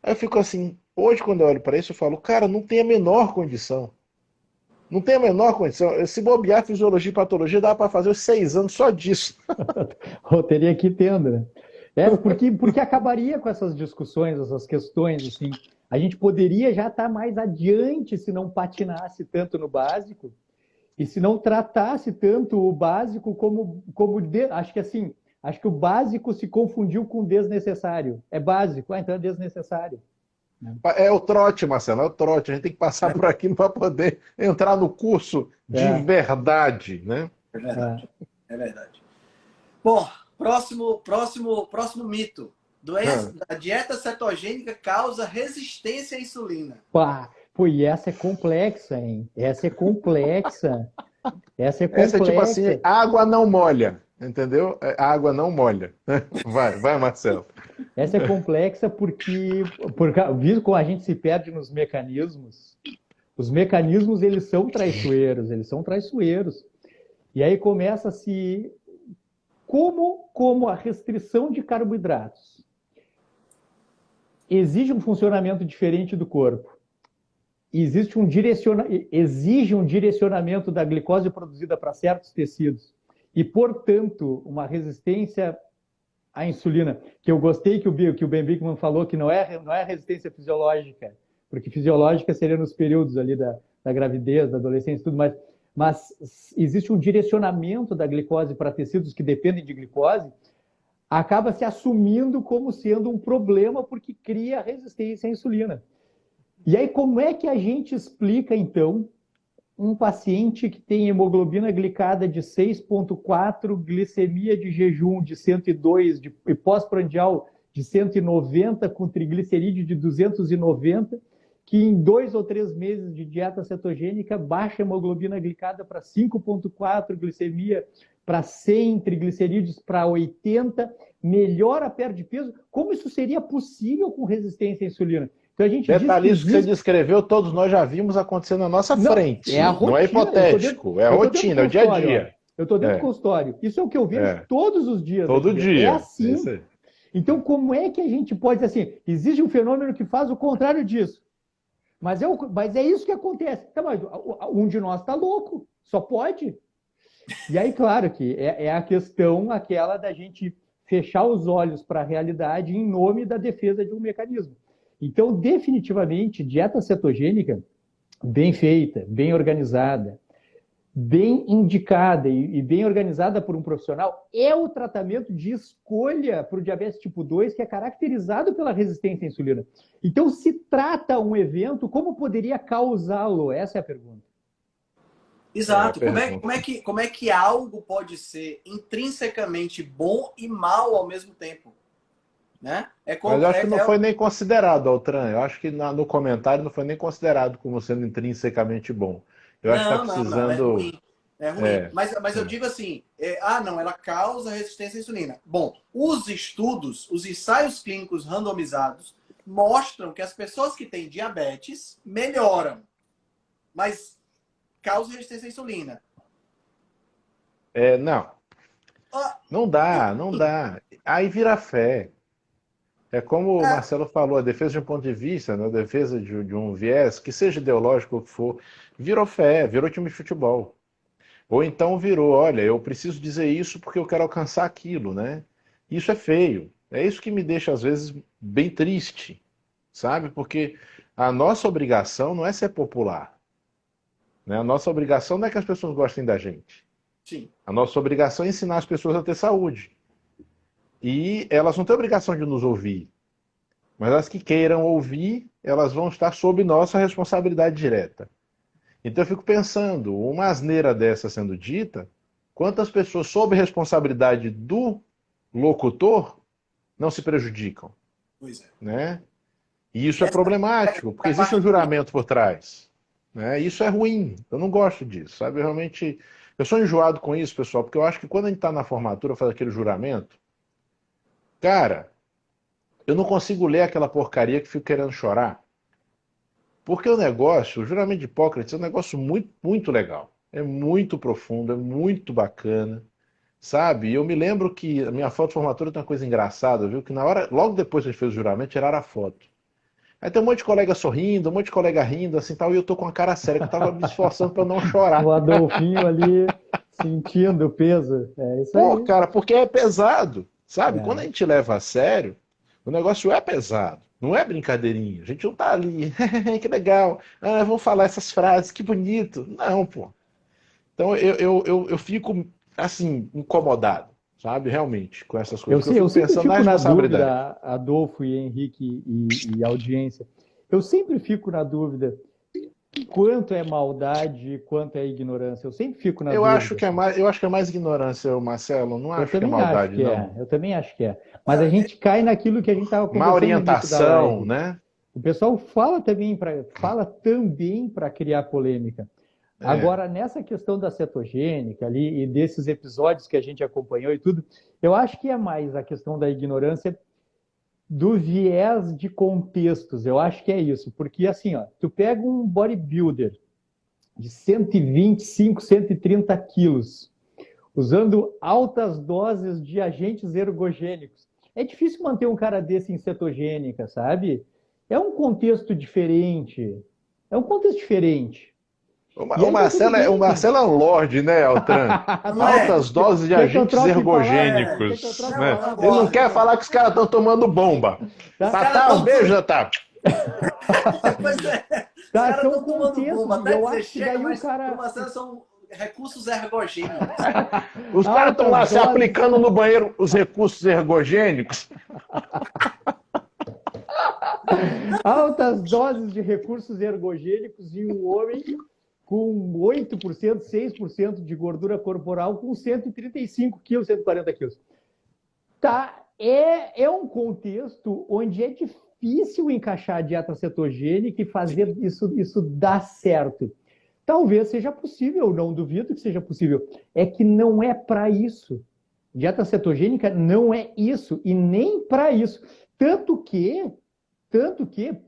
Aí eu fico assim, hoje quando eu olho para isso, eu falo, cara, não tem a menor condição. Não tem a menor condição. Se bobear fisiologia e patologia, dá para fazer os 6 anos só disso. Teria que ter, né? Porque acabaria com essas discussões, essas questões, assim. A gente poderia já estar mais adiante se não patinasse tanto no básico e se não tratasse tanto o básico acho que o básico se confundiu com o desnecessário. É básico, então é desnecessário. É o trote, Marcelo, é o trote. A gente tem que passar por aquilo para poder entrar no curso de verdade, né? É verdade. É verdade. Bom, próximo mito. A dieta cetogênica causa resistência à insulina. E essa é complexa, hein? Essa é complexa. Essa é Essa é tipo assim, complexa. água não molha, entendeu? Água não molha. Vai, Marcelo. Essa é complexa visto como a gente se perde nos mecanismos, os mecanismos eles são traiçoeiros. E aí começa a se como a restrição de carboidratos exige um funcionamento diferente do corpo. Exige um direcionamento da glicose produzida para certos tecidos e, portanto, uma resistência à insulina, que eu gostei que o Ben Bikman falou que não é resistência fisiológica, porque fisiológica seria nos períodos ali da gravidez, da adolescência e tudo mais, mas existe um direcionamento da glicose para tecidos que dependem de glicose, acaba se assumindo como sendo um problema porque cria resistência à insulina. E aí, como é que a gente explica, então, um paciente que tem hemoglobina glicada de 6,4, glicemia de jejum de 102 e pós-prandial de 190, com triglicerídeo de 290, que em 2 ou 3 meses de dieta cetogênica baixa a hemoglobina glicada para 5,4, glicemia para 100, triglicerídeos para 80, melhora, perde peso? Como isso seria possível com resistência à insulina? Então a gente Detalhe, que você descreveu, todos nós já vimos acontecer na nossa frente. É a rotina, não é hipotético, é a rotina, é o dia a dia. Eu estou dentro do consultório. Isso é o que eu vejo todos os dias. Todo dia. É assim. Então, como é que a gente pode dizer assim, existe um fenômeno que faz o contrário disso? Mas é isso que acontece. Então, mas um de nós está louco, só pode. E aí, claro que é a questão aquela da gente fechar os olhos para a realidade em nome da defesa de um mecanismo. Então, definitivamente, dieta cetogênica bem feita, bem organizada, bem indicada e bem organizada por um profissional é o tratamento de escolha para o diabetes tipo 2 que é caracterizado pela resistência à insulina. Então, se trata um evento, como poderia causá-lo? Essa é a pergunta. Exato. Como é que algo pode ser intrinsecamente bom e mal ao mesmo tempo? Né? Mas eu acho que não foi nem considerado, Altran. Eu acho que no comentário não foi nem considerado como sendo intrinsecamente bom. Eu acho que está precisando. Não, é ruim. É ruim. Mas eu digo assim: não, ela causa resistência à insulina. Bom, os estudos, os ensaios clínicos randomizados mostram que as pessoas que têm diabetes melhoram, mas causa resistência à insulina. Não. Não dá. Aí vira fé. É como o Marcelo falou, a defesa de um ponto de vista, né, a defesa de um viés, que seja ideológico ou que for, virou fé, virou time de futebol. Ou então virou, olha, eu preciso dizer isso porque eu quero alcançar aquilo, né? Isso é feio. É isso que me deixa, às vezes, bem triste, sabe? Porque a nossa obrigação não é ser popular. Né? A nossa obrigação não é que as pessoas gostem da gente. Sim. A nossa obrigação é ensinar as pessoas a ter saúde. E elas não têm obrigação de nos ouvir. Mas as que queiram ouvir, elas vão estar sob nossa responsabilidade direta. Então eu fico pensando, uma asneira dessa sendo dita, quantas pessoas sob responsabilidade do locutor não se prejudicam? Pois é. Né? E isso é problemático, porque existe um juramento por trás. Né? E isso é ruim, eu não gosto disso, sabe? Eu sou enjoado com isso, pessoal, porque eu acho que quando a gente está na formatura, faz aquele juramento, cara, eu não consigo ler aquela porcaria que fico querendo chorar. Porque o juramento de Hipócrates é um negócio muito, muito legal. É muito profundo, é muito bacana, sabe? E eu me lembro que a minha foto de formatura tem uma coisa engraçada, viu? Que na hora, logo depois que a gente fez o juramento, tiraram a foto. Aí tem um monte de colega sorrindo, um monte de colega rindo, assim, tal, e eu tô com a cara séria, que eu tava me esforçando para não chorar. O Adolfinho ali sentindo o peso. É isso aí. Pô, cara, porque é pesado. Sabe? Quando a gente leva a sério, o negócio é pesado. Não é brincadeirinha. A gente não tá ali, que legal. Vamos falar essas frases, que bonito. Não, pô. Então eu fico, assim, incomodado, sabe? Realmente, com essas coisas. Eu sempre fico na dúvida, Adolfo e Henrique e audiência. Eu sempre fico na dúvida quanto é maldade, quanto é ignorância. Eu sempre fico na dúvida. Eu acho que é mais ignorância, Marcelo. Não acho que é maldade, não. Eu também acho que é. Mas a gente cai naquilo que a gente estava conversando. Má orientação, né? O pessoal fala também para criar polêmica. Agora, nessa questão da cetogênica ali e desses episódios que a gente acompanhou e tudo, eu acho que é mais a questão da ignorância do viés de contextos. Eu acho que é isso. Porque, assim, ó, tu pega um bodybuilder de 125, 130 quilos, usando altas doses de agentes ergogênicos. É difícil manter um cara desse em cetogênica, sabe? É um contexto diferente. É um contexto diferente. O Marcelo é um lorde, né, Altran? Altas doses de agentes ergogênicos. Né? Ele não quer falar que os caras estão tomando bomba. Tatá, um beijo, Tatá. Pois é. Os Tá, caras estão tomando bomba. Até eu que você acho que chega, daí mas o cara... o Marcelo são recursos ergogênicos. Os caras estão lá se aplicando no banheiro os recursos ergogênicos. Altas doses de recursos ergogênicos em um homem com 8%, 6% de gordura corporal com 135 quilos, 140 quilos. Tá, é um contexto onde é difícil encaixar a dieta cetogênica e fazer isso dar certo. Talvez seja possível, não duvido que seja possível. É que não é para isso. Dieta cetogênica não é isso, e nem para isso. Tanto que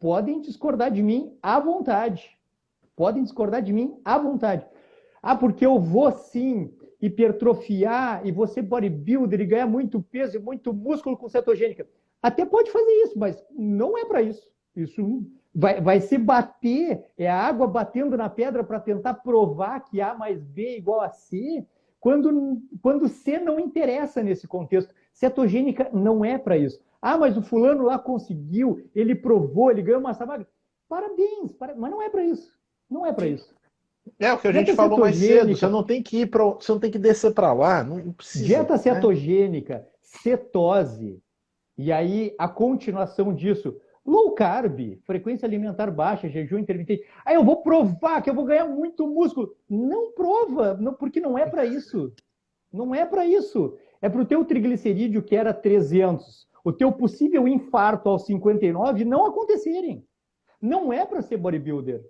podem discordar de mim à vontade. Podem discordar de mim à vontade. Ah, porque eu vou sim hipertrofiar e vou ser bodybuilder e ganhar muito peso e muito músculo com cetogênica. Até pode fazer isso, mas não é para isso. Isso vai se bater, é a água batendo na pedra para tentar provar que A mais B é igual a C, quando C não interessa nesse contexto. Cetogênica não é para isso. Ah, mas o fulano lá conseguiu, ele provou, ele ganhou massa magra. Parabéns, mas não é para isso. Não é para isso. É o que a gente falou mais cedo. Você não tem que você não tem que descer para lá. Não precisa. Dieta cetogênica, cetose, e aí a continuação disso, low carb, frequência alimentar baixa, jejum intermitente. Aí eu vou provar que eu vou ganhar muito músculo. Não prova, porque não é para isso. Não é para isso. É para o teu triglicerídeo, que era 300, o teu possível infarto aos 59 não acontecerem. Não é para ser bodybuilder.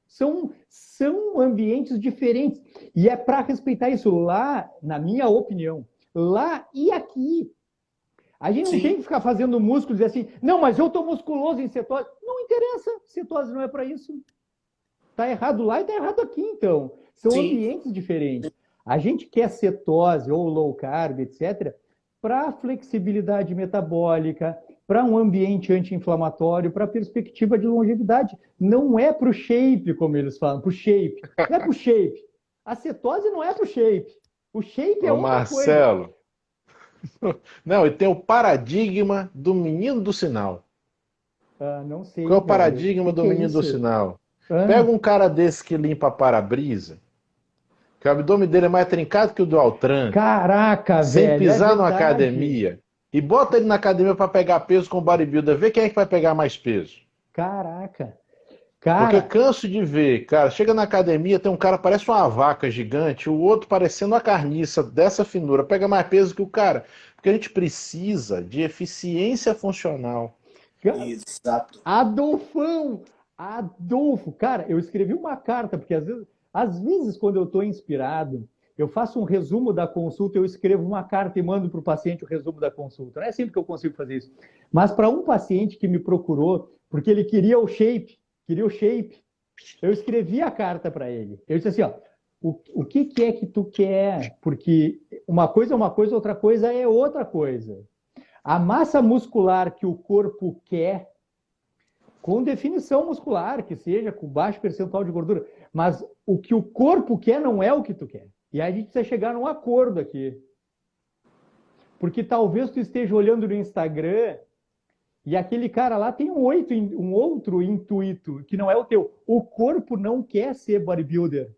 São ambientes diferentes. E é para respeitar isso lá, na minha opinião, lá e aqui. A gente não tem que ficar fazendo músculo e dizer assim, não, mas eu estou musculoso em cetose. Não interessa, cetose não é para isso. Está errado lá e está errado aqui, então. São ambientes diferentes. A gente quer cetose ou low carb, etc., para flexibilidade metabólica, para um ambiente anti-inflamatório, para perspectiva de longevidade. Não é para o shape, como eles falam, para o shape. Não é para o shape. A cetose não é para o shape. O shape é outra Marcelo. coisa. Não, e tem o paradigma do menino do sinal. Não sei. Qual é o paradigma do menino do sinal? Pega um cara desse que limpa para-brisa, que o abdômen dele é mais trincado que o do Altran. Caraca, sem velho. Sem pisar numa academia. E bota ele na academia para pegar peso com o bodybuilder. Vê quem é que vai pegar mais peso. Caraca. Porque eu canso de ver, cara, chega na academia, tem um cara parece uma vaca gigante, o outro parecendo uma carniça dessa finura, pega mais peso que o cara. Porque a gente precisa de eficiência funcional. Exato. Adolfo, cara, eu escrevi uma carta, porque às vezes quando eu estou inspirado, eu faço um resumo da consulta, eu escrevo uma carta e mando para o paciente o resumo da consulta. Não é sempre que eu consigo fazer isso. Mas para um paciente que me procurou, porque ele queria o shape, eu escrevi a carta para ele. Eu disse assim, ó, o que é que tu quer? Porque uma coisa é uma coisa, outra coisa é outra coisa. A massa muscular que o corpo quer, com definição muscular, que seja com baixo percentual de gordura, mas o que o corpo quer não é o que tu quer. E aí a gente precisa chegar num acordo aqui. Porque talvez tu esteja olhando no Instagram e aquele cara lá tem um outro intuito, que não é o teu. O corpo não quer ser bodybuilder.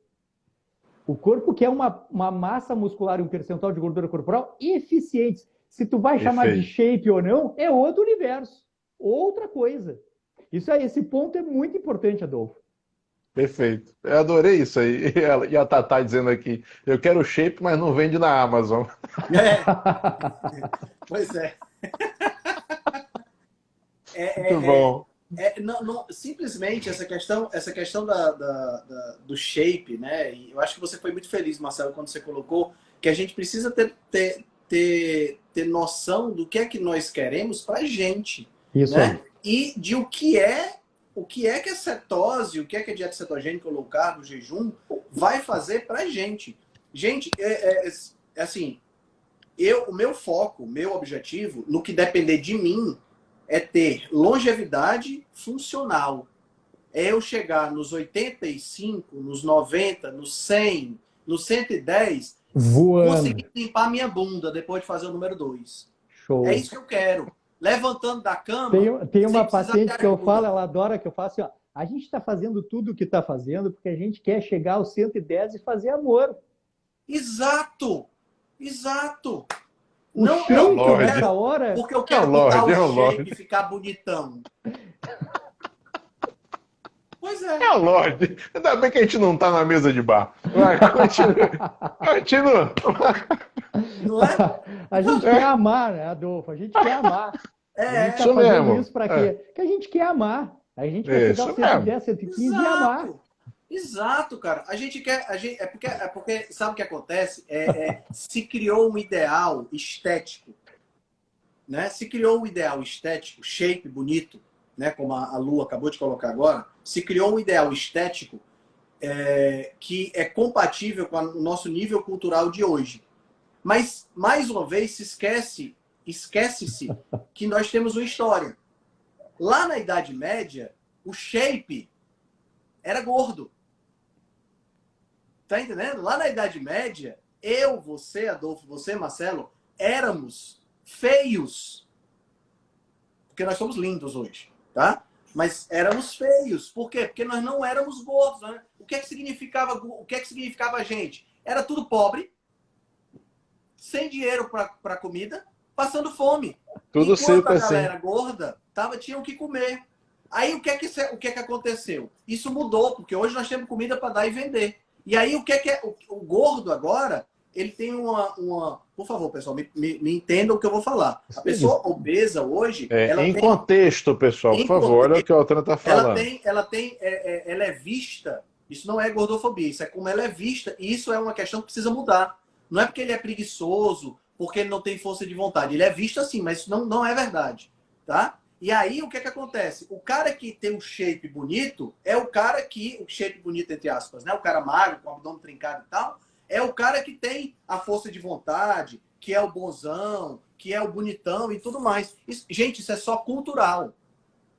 O corpo quer uma massa muscular e um percentual de gordura corporal eficientes. Se tu vai chamar de shape ou não, é outro universo. Outra coisa. Esse ponto é muito importante, Adolfo. Perfeito. Eu adorei isso aí. E a Tatá dizendo aqui, eu quero shape, mas não vende na Amazon. Pois é. Muito bom. Simplesmente essa questão do shape, né? E eu acho que você foi muito feliz, Marcelo, quando você colocou que a gente precisa ter noção do que é que nós queremos pra gente, Isso né? aí. E de o que é que a cetose, o que é que a dieta cetogênica, o low carb, o jejum vai fazer pra gente. Gente, assim, o meu foco, o meu objetivo, no que depender de mim, é ter longevidade funcional. É eu chegar nos 85, nos 90, nos 100, nos 110, Voando. conseguir limpar minha bunda depois de fazer o número 2. É Show. isso que eu quero. Levantando da cama, Tem sem uma precisar de paciente que eu falo, ajuda. ela adora que eu faço assim, ó, a gente está fazendo tudo o que está fazendo porque a gente quer chegar aos 110 e fazer amor. Exato! Exato! O Não, É o shape Lorde. nessa hora, porque eu É o quero botar Lorde, o é o shape Lorde. e ficar bonitão. Pois É é. o Lorde. Ainda bem que a gente não tá na mesa de bar. Vai, continua. Continua. Não é? a gente quer amar, né, Adolfo? A gente quer amar. A gente está Isso fazendo mesmo. isso para quê? Porque a gente quer amar. A gente quer chegar Isso aos mesmo. 110, 115 e amar. Exato. Exato, cara. A gente quer. É porque sabe o que acontece? Se criou um ideal estético, né? Se criou um ideal estético, shape bonito, né? Como a Lu acabou de colocar agora. Se criou um ideal estético que é compatível com o nosso nível cultural de hoje. Mas, mais uma vez, esquece-se que nós temos uma história. Lá na Idade Média, o shape era gordo. Tá entendendo? Lá na Idade Média, eu, você, Adolfo, você, Marcelo, éramos feios. Porque nós somos lindos hoje, tá? Mas éramos feios. Por quê? Porque nós não éramos gordos, né? O que é que significava a gente? Era tudo pobre, sem dinheiro para comida, passando fome. Tudo Enquanto seco a assim. galera gorda tinha o que comer. Aí o que é que aconteceu? Isso mudou, porque hoje nós temos comida para dar e vender. E aí o que é o gordo agora? Ele tem por favor, pessoal, me entendam o que eu vou falar. A pessoa obesa hoje, ela Em tem contexto, pessoal, por favor, olha o que o Altran está falando. ela é vista. Isso não é gordofobia, isso é como ela é vista. E isso é uma questão que precisa mudar. Não é porque ele é preguiçoso, porque ele não tem força de vontade. Ele é visto assim, mas isso não é verdade, tá? E aí, o que é que acontece? O cara que tem um shape bonito é o cara que... O shape bonito, entre aspas, né? O cara magro, com o abdômen trincado e tal, é o cara que tem a força de vontade, que é o bonzão, que é o bonitão e tudo mais. Gente, isso é só cultural.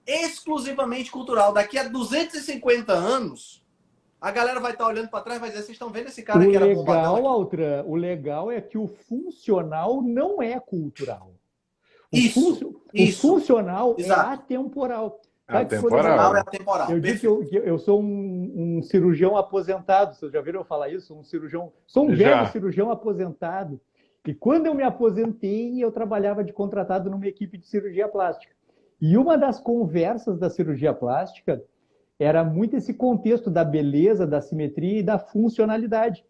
Exclusivamente cultural. Daqui a 250 anos, a galera vai estar olhando para trás e vai dizer, vocês estão vendo esse cara que era bombadão aqui? Altran, o legal é que o funcional não é cultural. Isso. O funcional Exato. É atemporal. Atemporal. É atemporal. Eu digo que eu sou um cirurgião aposentado. Vocês já viram falar isso? Sou um velho cirurgião aposentado. E quando eu me aposentei, eu trabalhava de contratado numa equipe de cirurgia plástica. E uma das conversas da cirurgia plástica era muito esse contexto da beleza, da simetria e da funcionalidade.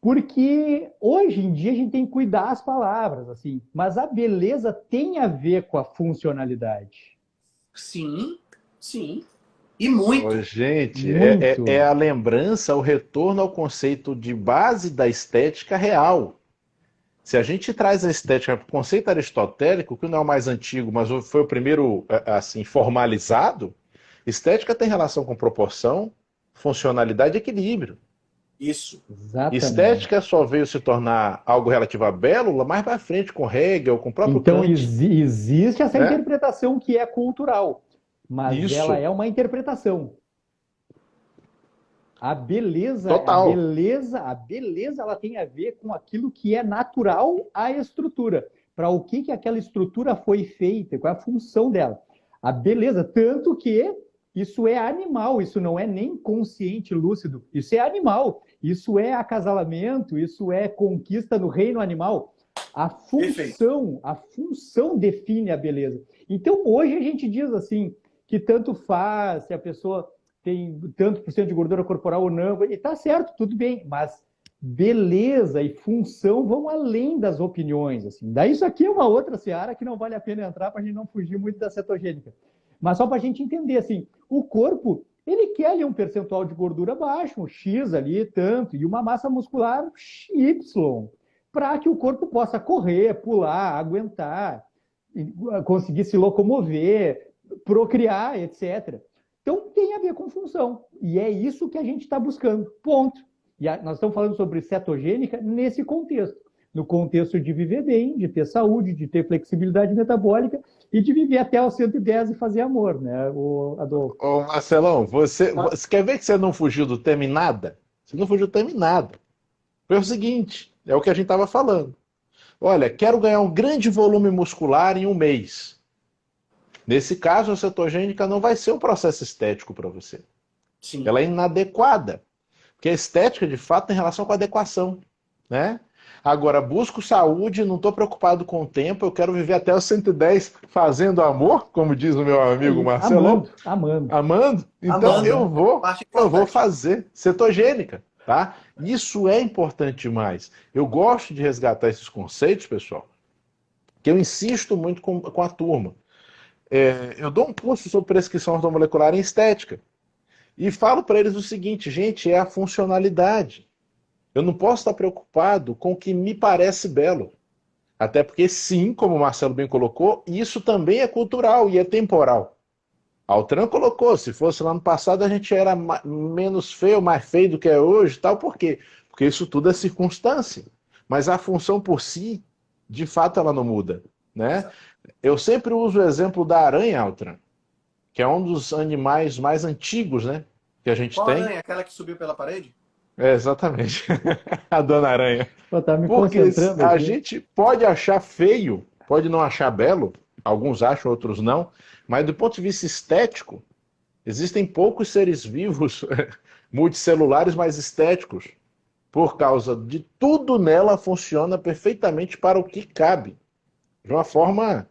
Porque hoje em dia a gente tem que cuidar as palavras, assim, mas a beleza tem a ver com a funcionalidade. Sim, sim. E muito. Oh, gente, Muito. é a lembrança, o retorno ao conceito de base da estética real. Se a gente traz a estética para o conceito aristotélico, que não é o mais antigo, mas foi o primeiro assim formalizado, estética tem relação com proporção, funcionalidade e equilíbrio. Isso. Exatamente. Estética só veio se tornar algo relativo à bélula mais para frente, com Hegel, com o próprio Então Kant. existe essa interpretação que é cultural, mas Isso. ela é uma interpretação. A beleza, Total. a beleza ela tem a ver com aquilo que é natural à estrutura. Para o que aquela estrutura foi feita, qual é a função dela. A beleza, tanto que isso é animal, isso não é nem consciente, lúcido, isso é animal, isso é acasalamento, isso é conquista no reino animal. A função define a beleza. Então, hoje a gente diz assim, que tanto faz se a pessoa tem tanto por cento de gordura corporal ou não, e tá certo, tudo bem, mas beleza e função vão além das opiniões, assim. Daí isso aqui é uma outra seara que não vale a pena entrar para a gente não fugir muito da cetogênica. Mas só para a gente entender, assim, o corpo, ele quer ali um percentual de gordura baixo, um X ali, tanto, e uma massa muscular Y, para que o corpo possa correr, pular, aguentar, conseguir se locomover, procriar, etc. Então, tem a ver com função. E é isso que a gente está buscando. Ponto. E nós estamos falando sobre cetogênica nesse contexto. No contexto de viver bem, de ter saúde, de ter flexibilidade metabólica e de viver até os 110 e fazer amor, né, Adolfo? Ô, Marcelão, você quer ver que você não fugiu do tema em nada? Você não fugiu do tema em nada. Foi o seguinte, é o que a gente estava falando. Olha, quero ganhar um grande volume muscular em um mês. Nesse caso, a cetogênica não vai ser um processo estético para você. Sim. Ela é inadequada. Porque a estética, de fato, tem relação com a adequação, né? Agora, busco saúde, não estou preocupado com o tempo, eu quero viver até os 110 fazendo amor, como diz o meu amigo Marcelão. Amando. Amando? Então Amando. eu vou fazer cetogênica, tá? Isso é importante demais. Eu gosto de resgatar esses conceitos, pessoal, que eu insisto muito com a turma. Eu dou um curso sobre prescrição ortomolecular em estética. E falo para eles o seguinte, gente, é a funcionalidade. Eu não posso estar preocupado com o que me parece belo. Até porque, sim, como o Marcelo bem colocou, isso também é cultural e é temporal. Altran colocou, se fosse lá no passado a gente era menos feio, mais feio do que é hoje, tal. Por quê? Porque isso tudo é circunstância. Mas a função por si, de fato, ela não muda, né? Eu sempre uso o exemplo da aranha, Altran, que é um dos animais mais antigos, né, que a gente Qual tem. aranha? Aquela que subiu pela parede? Exatamente. A Dona Aranha. Tá me Porque concentrando a aqui. gente pode achar feio, pode não achar belo, alguns acham, outros não, mas do ponto de vista estético, existem poucos seres vivos multicelulares mais estéticos, por causa de tudo nela funciona perfeitamente para o que cabe, de uma forma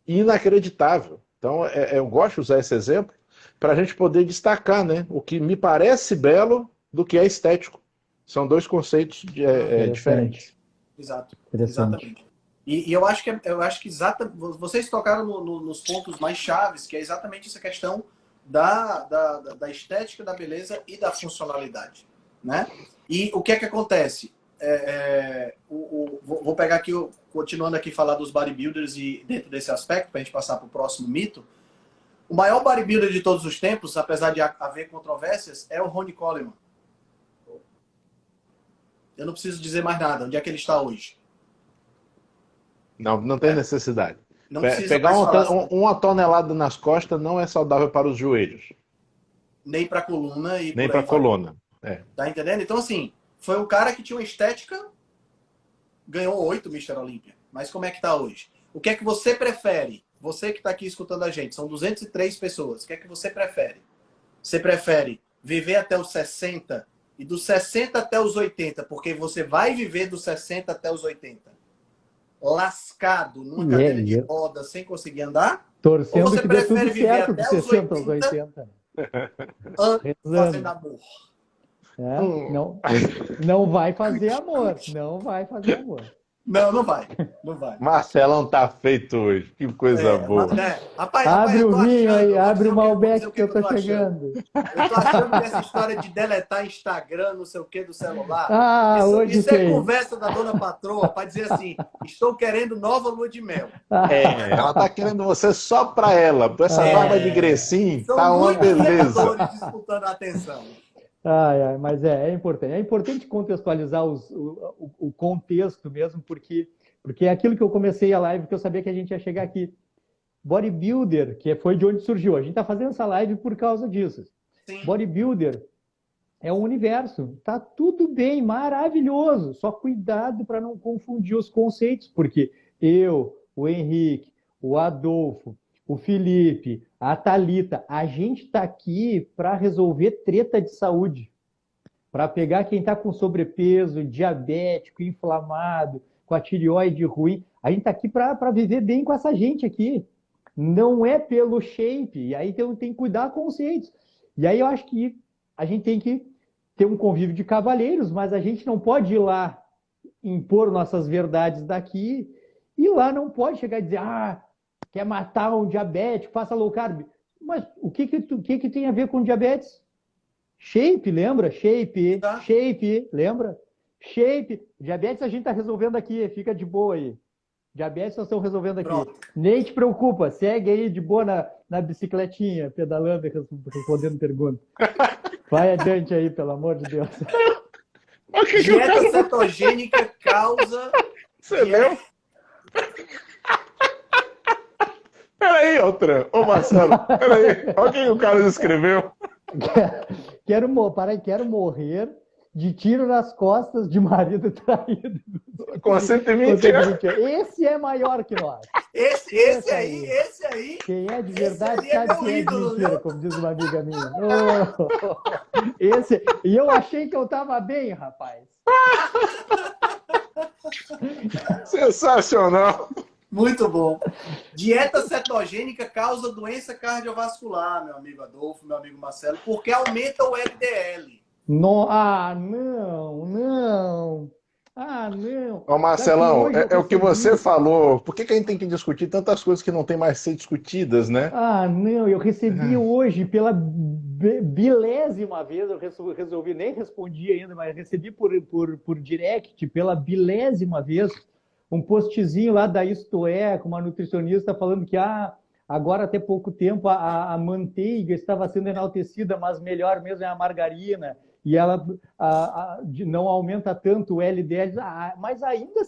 inacreditável. Então, eu gosto de usar esse exemplo para a gente poder destacar, né, o que me parece belo do que é estético. São dois conceitos diferentes. Exato. Interessante. Exatamente. E eu acho que vocês tocaram nos pontos mais chaves, que é exatamente essa questão da estética, da beleza e da funcionalidade, né? E o que é que acontece? Vou pegar aqui, continuando aqui falar dos bodybuilders e dentro desse aspecto, para a gente passar para o próximo mito. O maior bodybuilder de todos os tempos, apesar de haver controvérsias, é o Ronnie Coleman. Eu não preciso dizer mais nada. Onde é que ele está hoje? Não tem necessidade. Não precisa Pegar mais falar, uma tonelada nas costas não é saudável para os joelhos. nem para a coluna e nem por para aí a coluna. Tá entendendo? Então, assim, foi um cara que tinha uma estética, ganhou 8 Mr. Olympia. Mas como é que tá hoje? O que é que você prefere? Você que está aqui escutando a gente, são 203 pessoas. O que é que você prefere? Você prefere viver até os 60 e dos 60 até os 80, porque você vai viver dos 60 até os 80 lascado numa cadeira de roda sem conseguir andar? Torcendo ou você que dê tudo prefere viver certo até dos os 60 aos 80. fazendo amor? Não vai fazer amor. Não vai fazer amor. Não vai. Não vai. Marcelão tá feito hoje. Que coisa boa. Rapaz, abre o vinho aí, abre o Malbec que eu tô chegando. Eu tô achando que essa história de deletar Instagram, não sei o que, do celular, isso é conversa da dona patroa para dizer assim, estou querendo nova lua de mel. Ela tá querendo você só pra ela. Essa barba de Grecinho tá uma beleza. Disputando a atenção. Mas é importante. É importante contextualizar o contexto mesmo, porque é aquilo que eu comecei a live, que eu sabia que a gente ia chegar aqui. Bodybuilder, que foi de onde surgiu. A gente está fazendo essa live por causa disso. Sim. Bodybuilder é um universo. Tá tudo bem, maravilhoso. Só cuidado para não confundir os conceitos, porque eu, o Henrique, o Adolfo, o Felipe, a Thalita, a gente está aqui para resolver treta de saúde, para pegar quem está com sobrepeso, diabético, inflamado, com a tireoide ruim. A gente está aqui para viver bem com essa gente aqui. Não é pelo shape. E aí tem que cuidar com conceitos. E aí eu acho que a gente tem que ter um convívio de cavalheiros, mas a gente não pode ir lá impor nossas verdades daqui, e lá não pode chegar e dizer, quer matar um diabético, faça low carb. Mas o que tem a ver com diabetes? Shape, lembra? Shape, Tá. shape, lembra? Shape. Diabetes a gente está resolvendo aqui, fica de boa aí. Diabetes nós estamos resolvendo aqui. Pronto. Nem te preocupa, segue aí de boa na bicicletinha, pedalando e respondendo perguntas. Vai adiante aí, pelo amor de Deus. O que o Dieta cara... cetogênica causa... Você leu? Peraí, Altran. Ô, Marcelo, peraí. Olha o que o cara escreveu. Quero morrer de tiro nas costas de marido traído. Com 120 anos. Esse é maior que nós. Esse aí... Quem é de verdade Esse aí é sabe meu quem é de ídolo, mentira, viu? como diz uma amiga minha. E eu achei que eu tava bem, rapaz. Sensacional. Muito bom. Dieta cetogênica causa doença cardiovascular, meu amigo Adolfo, meu amigo Marcelo, porque aumenta o LDL. Não. Ô, Marcelão, Sabe que hoje é eu o que recebi- você falou. Por que a gente tem que discutir tantas coisas que não tem mais ser discutidas, né? Eu recebi hoje pela bilésima vez, eu resolvi, nem respondi ainda, mas recebi por direct, pela bilésima vez, um postzinho lá da Isto É, com uma nutricionista falando que agora até pouco tempo a manteiga estava sendo enaltecida, mas melhor mesmo é a margarina, e ela não aumenta tanto o LDL, mas ainda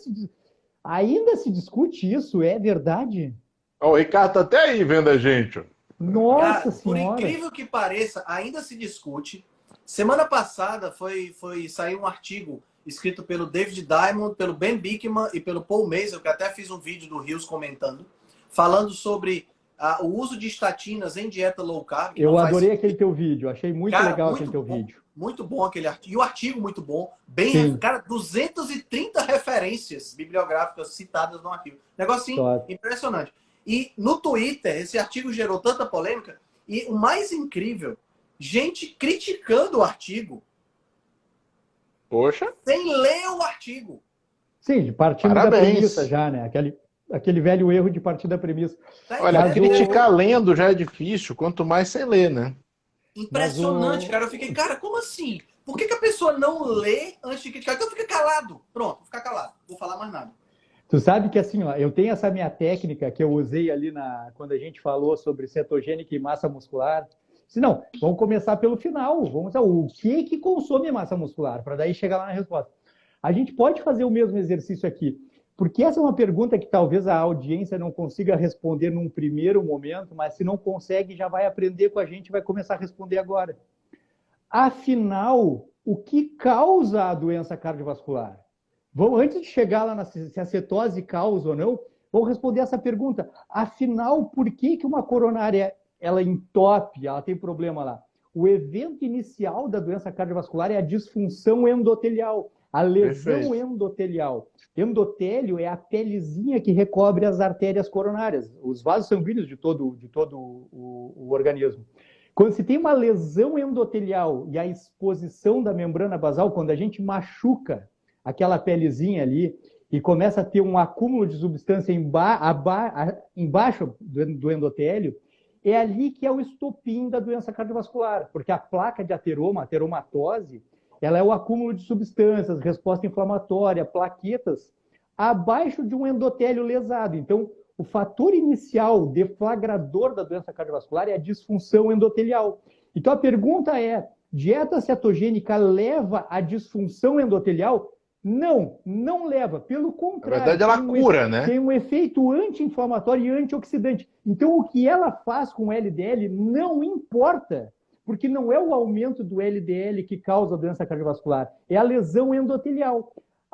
se discute isso, é verdade? Ó, o Ricardo tá até aí vendo a gente. Ó. Nossa Cara, por Senhora! incrível que pareça, ainda se discute. Semana passada saiu um artigo escrito pelo David Diamond, pelo Ben Bikman e pelo Paul Mason, que até fiz um vídeo do Rios comentando, falando sobre o uso de estatinas em dieta low carb. Eu adorei aquele teu vídeo, achei muito legal aquele teu bom, vídeo. Muito bom aquele artigo. E o artigo muito bom. Sim. Cara, 230 referências bibliográficas citadas no artigo. Negocinho impressionante. E no Twitter, esse artigo gerou tanta polêmica. E o mais incrível, gente criticando o artigo. Poxa. Sem ler o artigo. Sim, partindo da premissa já, né? Aquele velho erro de partir da premissa. Olha, criticar lendo já é difícil, quanto mais sem ler, né? Impressionante, cara. Eu fiquei, cara, como assim? Por que a pessoa não lê antes de criticar? Então fica calado. Pronto, vou ficar calado. Não vou falar mais nada. Tu sabe que assim, ó, eu tenho essa minha técnica que eu usei ali quando a gente falou sobre cetogênica e massa muscular. Se não, vamos começar pelo final. Vamos o que consome massa muscular, para daí chegar lá na resposta. A gente pode fazer o mesmo exercício aqui, porque essa é uma pergunta que talvez a audiência não consiga responder num primeiro momento, mas se não consegue, já vai aprender com a gente e vai começar a responder agora. Afinal, o que causa a doença cardiovascular? Antes de chegar lá se a cetose causa ou não, vamos responder essa pergunta. Afinal, por que uma coronária ela entope, ela tem problema lá? O evento inicial da doença cardiovascular é a disfunção endotelial, a lesão endotelial. Endotélio é a pelezinha que recobre as artérias coronárias, os vasos sanguíneos de todo o organismo. Quando se tem uma lesão endotelial e a exposição da membrana basal, quando a gente machuca aquela pelezinha ali e começa a ter um acúmulo de substância embaixo do endotélio, é ali que é o estopim da doença cardiovascular, porque a placa de ateroma, a ateromatose, ela é o acúmulo de substâncias, resposta inflamatória, plaquetas, abaixo de um endotélio lesado. Então, o fator inicial deflagrador da doença cardiovascular é a disfunção endotelial. Então, a pergunta é, dieta cetogênica leva à disfunção endotelial? Não leva. Pelo contrário. Na verdade, ela cura, né? Tem um efeito anti-inflamatório e antioxidante. Então, o que ela faz com o LDL não importa, porque não é o aumento do LDL que causa a doença cardiovascular, é a lesão endotelial.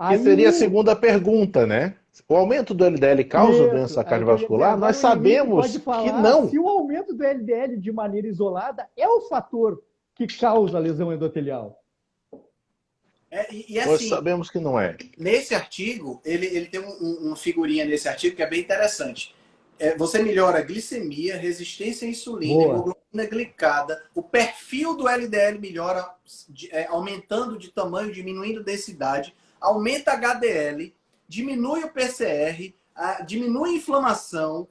Que seria a segunda pergunta, né? O aumento do LDL causa doença cardiovascular? Nós sabemos que não. Se o aumento do LDL de maneira isolada é o fator que causa a lesão endotelial. E assim, nós sabemos que não é. Nesse artigo, ele tem uma figurinha nesse artigo que é bem interessante. Você melhora a glicemia, resistência à insulina, hemoglobina glicada, o perfil do LDL melhora aumentando de tamanho, diminuindo densidade, aumenta HDL, diminui o PCR, diminui a inflamação,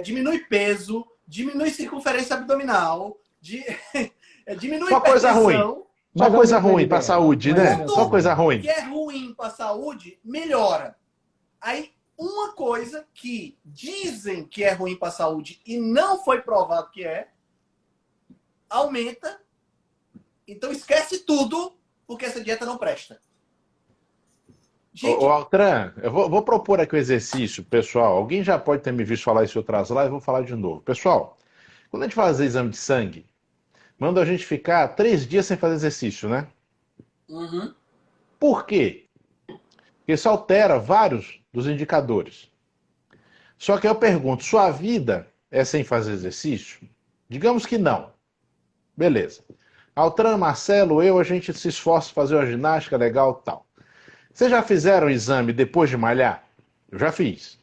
diminui peso, diminui circunferência abdominal, diminui Só coisa ruim. hipertensão. Só coisa ruim para a saúde, né? Tudo Só coisa ruim. que é ruim para a saúde, melhora. Aí, uma coisa que dizem que é ruim para a saúde e não foi provado que é, aumenta. Então, esquece tudo, porque essa dieta não presta. Gente, Ô, Altran, eu vou propor aqui o exercício, pessoal. Alguém já pode ter me visto falar isso em outras lives, vou falar de novo. Pessoal, quando a gente fazer exame de sangue, manda a gente ficar 3 dias sem fazer exercício, né? uhum. Por quê? Porque isso altera vários dos indicadores. Só que eu pergunto, sua vida é sem fazer exercício? Digamos que não. Beleza. Altran, Marcelo, a gente se esforça para fazer uma ginástica legal e tal. Vocês já fizeram o exame depois de malhar? Eu já fiz.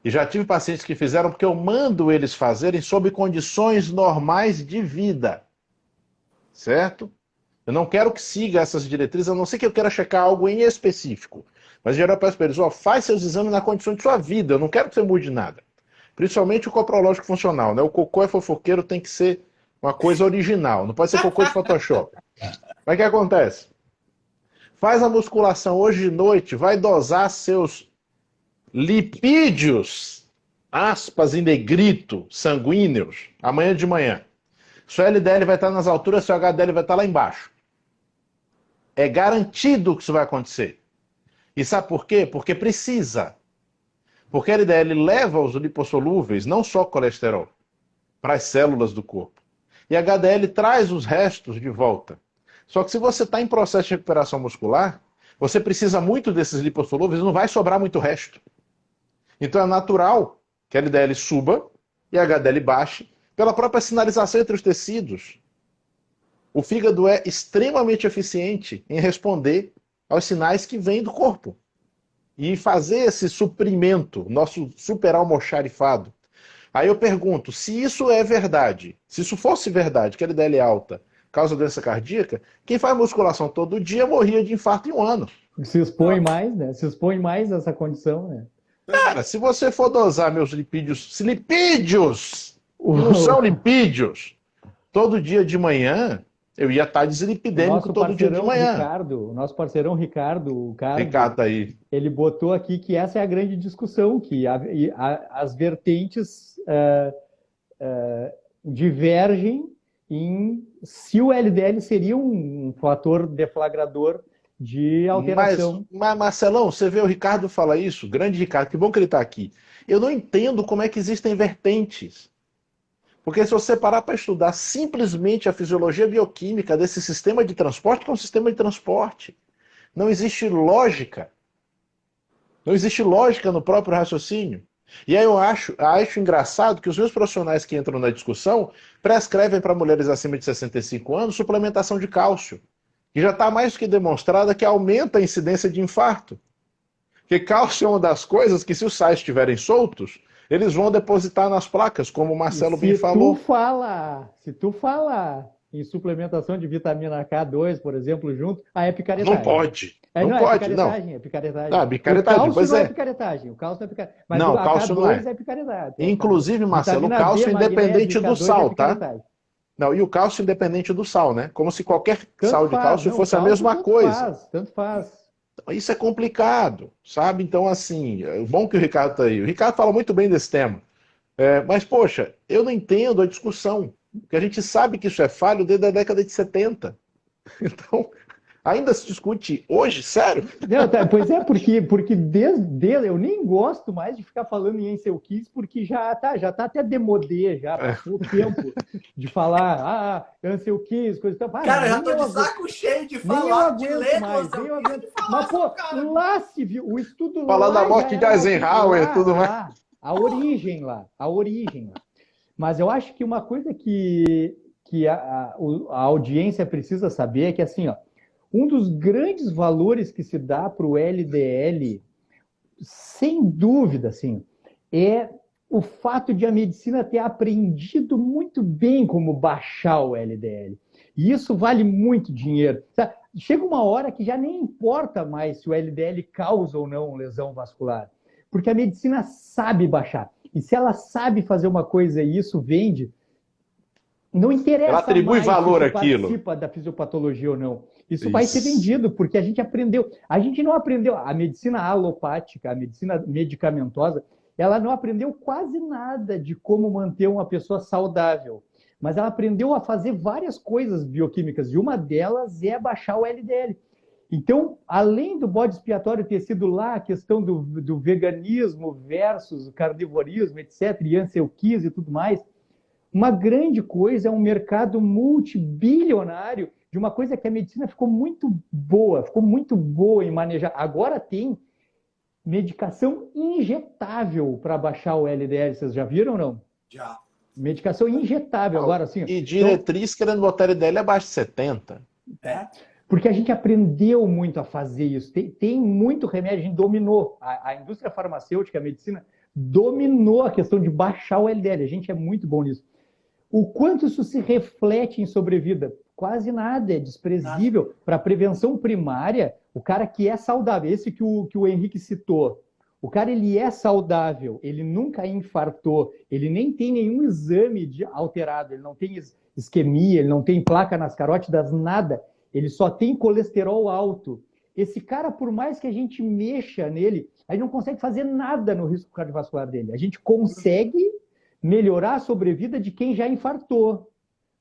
E já tive pacientes que fizeram porque eu mando eles fazerem sob condições normais de vida. Certo? Eu não quero que siga essas diretrizes, a não ser que eu queira checar algo em específico. Mas em geral eu peço para eles, faz seus exames na condição de sua vida, eu não quero que você mude nada. Principalmente o coprológico funcional, né? O cocô é fofoqueiro, tem que ser uma coisa original, não pode ser cocô de Photoshop. Mas o que acontece? Faz a musculação hoje de noite, vai dosar seus lipídios, aspas em negrito, sanguíneos, amanhã de manhã. Sua LDL vai estar nas alturas, seu HDL vai estar lá embaixo. É garantido que isso vai acontecer. E sabe por quê? Porque precisa. Porque a LDL leva os lipossolúveis, não só colesterol, para as células do corpo. E a HDL traz os restos de volta. Só que se você está em processo de recuperação muscular, você precisa muito desses lipossolúveis e não vai sobrar muito resto. Então é natural que a LDL suba e a HDL baixe pela própria sinalização entre os tecidos. O fígado é extremamente eficiente em responder aos sinais que vêm do corpo. E fazer esse suprimento, nosso superalmoxarifado. Aí eu pergunto, se isso é verdade, se isso fosse verdade, que a LDL alta causa doença cardíaca, quem faz musculação todo dia morria de infarto em um ano. Se expõe mais, né? Se expõe mais a essa condição, né? Cara, se você for dosar meus lipídios, que não são lipídios, todo dia de manhã, eu ia estar deslipidêmico todo dia de manhã. O nosso parceirão Ricardo, Ricardo tá aí. Ele botou aqui que essa é a grande discussão, que as vertentes divergem em se o LDL seria um fator deflagrador de alteração. Mas, Marcelão, você vê o Ricardo falar isso? Grande Ricardo, que bom que ele está aqui. Eu não entendo como é que existem vertentes. Porque se você parar para estudar simplesmente a fisiologia bioquímica desse sistema de transporte, que é um sistema de transporte, não existe lógica. Não existe lógica no próprio raciocínio. E aí eu acho engraçado que os meus profissionais que entram na discussão prescrevem para mulheres acima de 65 anos suplementação de cálcio, que já está mais do que demonstrada que aumenta a incidência de infarto. Porque cálcio é uma das coisas que, se os sais estiverem soltos, eles vão depositar nas placas, como o Marcelo bem falou. Se tu falar em suplementação de vitamina K2, por exemplo, junto, é picaretagem. Não pode. É picaretagem. Picaretagem, o cálcio não é picaretagem. O cálcio não é picaretagem. Mas não, a cálcio K2 não é. É picaretagem. Inclusive, Marcelo, o cálcio é independente do sal, tá? Não, e o cálcio independente do sal, né? Como se qualquer sal de cálcio fosse a mesma coisa. Tanto faz. Isso é complicado, sabe? Então, assim, é bom que o Ricardo está aí. O Ricardo fala muito bem desse tema. Mas, poxa, eu não entendo a discussão. Porque a gente sabe que isso é falho desde a década de 70. Então, ainda se discute hoje, sério? Não, pois é, porque desde eu nem gosto mais de ficar falando em Ansel Keys, porque já tá até demodê, já passou o tempo de falar, Ansel Keys, coisa e tal. Cara, eu já tô de saco cheio de falar, de ler mais, nem eu aguento. Mas, pô, lá se viu, o estudo falar lá da morte de Eisenhower e tudo mais. A origem lá. Mas eu acho que uma coisa que a audiência precisa saber é que, assim, um dos grandes valores que se dá para o LDL, sem dúvida, assim, é o fato de a medicina ter aprendido muito bem como baixar o LDL. E isso vale muito dinheiro. Chega uma hora que já nem importa mais se o LDL causa ou não lesão vascular, porque a medicina sabe baixar. E se ela sabe fazer uma coisa e isso vende, não interessa Ela atribui mais valor se àquilo. participa da fisiopatologia ou não. Isso vai ser Isso. vendido, porque a gente aprendeu. A gente não aprendeu. A medicina alopática, a medicina medicamentosa, ela não aprendeu quase nada de como manter uma pessoa saudável. Mas ela aprendeu a fazer várias coisas bioquímicas, e uma delas é baixar o LDL. Então, além do bode expiatório ter sido lá a questão do veganismo versus o carnivorismo, etc., e Ansel Keys e tudo mais, uma grande coisa é um mercado multibilionário de uma coisa que a medicina ficou muito boa em manejar. Agora tem medicação injetável para baixar o LDL, vocês já viram ou não? Já. Medicação injetável, agora sim. E diretriz querendo botar LDL abaixo de 70. É. Porque a gente aprendeu muito a fazer isso. Tem muito remédio, a gente dominou. A indústria farmacêutica, a medicina, dominou a questão de baixar o LDL. A gente é muito bom nisso. O quanto isso se reflete em sobrevida? Quase nada, é desprezível. Para a prevenção primária, o cara que é saudável, esse que o Henrique citou, o cara ele é saudável, ele nunca infartou, ele nem tem nenhum exame alterado, ele não tem isquemia, ele não tem placa nas carótidas, nada. Ele só tem colesterol alto. Esse cara, por mais que a gente mexa nele, a gente não consegue fazer nada no risco cardiovascular dele. A gente consegue melhorar a sobrevida de quem já infartou.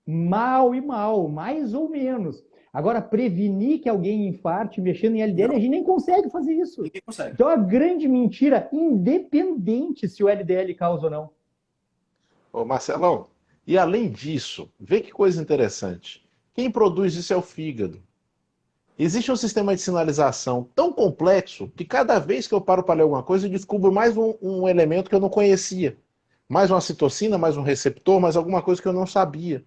Mal e mal, mais ou menos. Agora, prevenir que alguém infarte mexendo em LDL, a gente nem consegue fazer isso. Ninguém consegue. Então, a grande mentira, independente se o LDL causa ou não. Ô Marcelão, e além disso, vê que coisa interessante. Quem produz isso é o fígado. Existe um sistema de sinalização tão complexo que cada vez que eu paro para ler alguma coisa, eu descubro mais um elemento que eu não conhecia. Mais uma citocina, mais um receptor, mais alguma coisa que eu não sabia.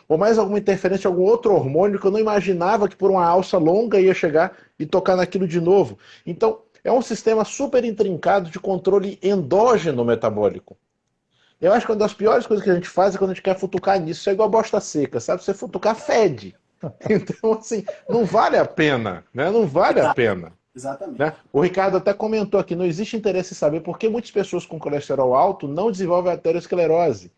Ou mais alguma interferência de algum outro hormônio que eu não imaginava que por uma alça longa ia chegar e tocar naquilo de novo. Então, é um sistema super intrincado de controle endógeno metabólico. Eu acho que uma das piores coisas que a gente faz é quando a gente quer futucar nisso. Isso é igual a bosta seca, sabe? Você futucar fede. Então, assim, não vale a pena, né? Não vale a pena. Exatamente. Né? O Ricardo até comentou aqui, não existe interesse em saber por que muitas pessoas com colesterol alto não desenvolvem aterosclerose.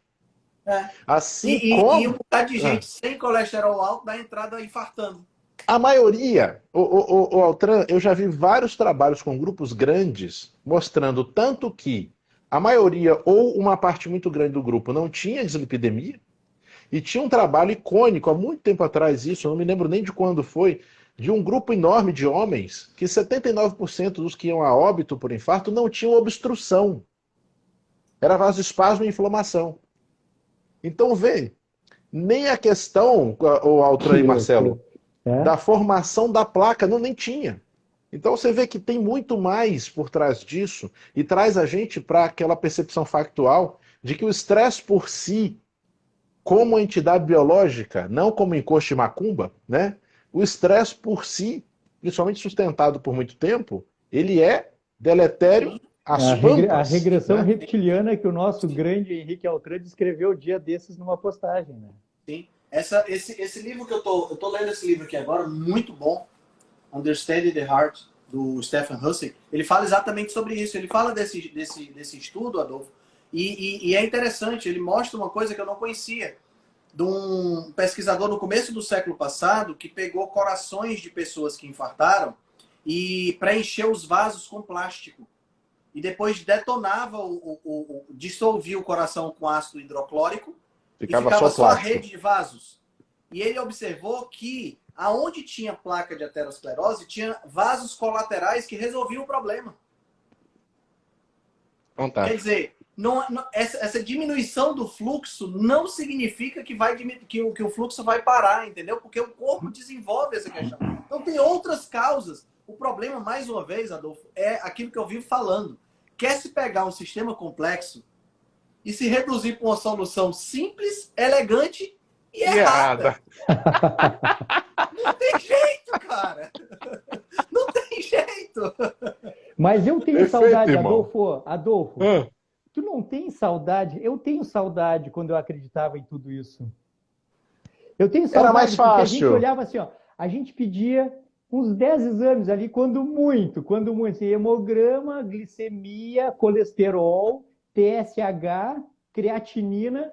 É. Assim E como... um bocado de gente sem colesterol alto dá entrada infartando. A maioria, o Altran, eu já vi vários trabalhos com grupos grandes mostrando tanto que a maioria ou uma parte muito grande do grupo não tinha dislipidemia, e tinha um trabalho icônico, há muito tempo atrás isso, eu não me lembro nem de quando foi, de um grupo enorme de homens que 79% dos que iam a óbito por infarto não tinham obstrução. Era vasoespasmo e inflamação. Então, vê, nem a questão, o Altran e Marcelo, da formação da placa, nem tinha. Então você vê que tem muito mais por trás disso e traz a gente para aquela percepção factual de que o estresse por si, como entidade biológica, não como encosto de macumba, né? O estresse por si, principalmente sustentado por muito tempo, ele é deletério às plantas. A regressão né? reptiliana que o nosso grande Henrique Altran descreveu dia desses numa postagem. Né? Sim. Esse livro que eu tô lendo esse livro aqui agora, muito bom, Understanding the Heart, do Stephen Hussey, ele fala exatamente sobre isso. Ele fala desse estudo, Adolfo, e é interessante, ele mostra uma coisa que eu não conhecia, de um pesquisador no começo do século passado que pegou corações de pessoas que infartaram e preencheu os vasos com plástico. E depois detonava, dissolvia o coração com ácido hidroclórico e ficava só a rede de vasos. E ele observou que aonde tinha placa de aterosclerose, tinha vasos colaterais que resolviam o problema. Fantástico. Quer dizer, essa diminuição do fluxo não significa que o fluxo vai parar, entendeu? Porque o corpo desenvolve essa questão. Então tem outras causas. O problema, mais uma vez, Adolfo, é aquilo que eu vivo falando. Quer se pegar um sistema complexo e se reduzir para uma solução simples, elegante e errada. Não tem jeito, cara. Não tem jeito. Mas eu tenho saudade, irmão. Adolfo. Tu não tem saudade? Eu tenho saudade quando eu acreditava em tudo isso. Eu tenho saudade. Era mais fácil. Porque a gente olhava assim, ó, a gente pedia uns 10 exames ali, quando muito, assim, hemograma, glicemia, colesterol, TSH, creatinina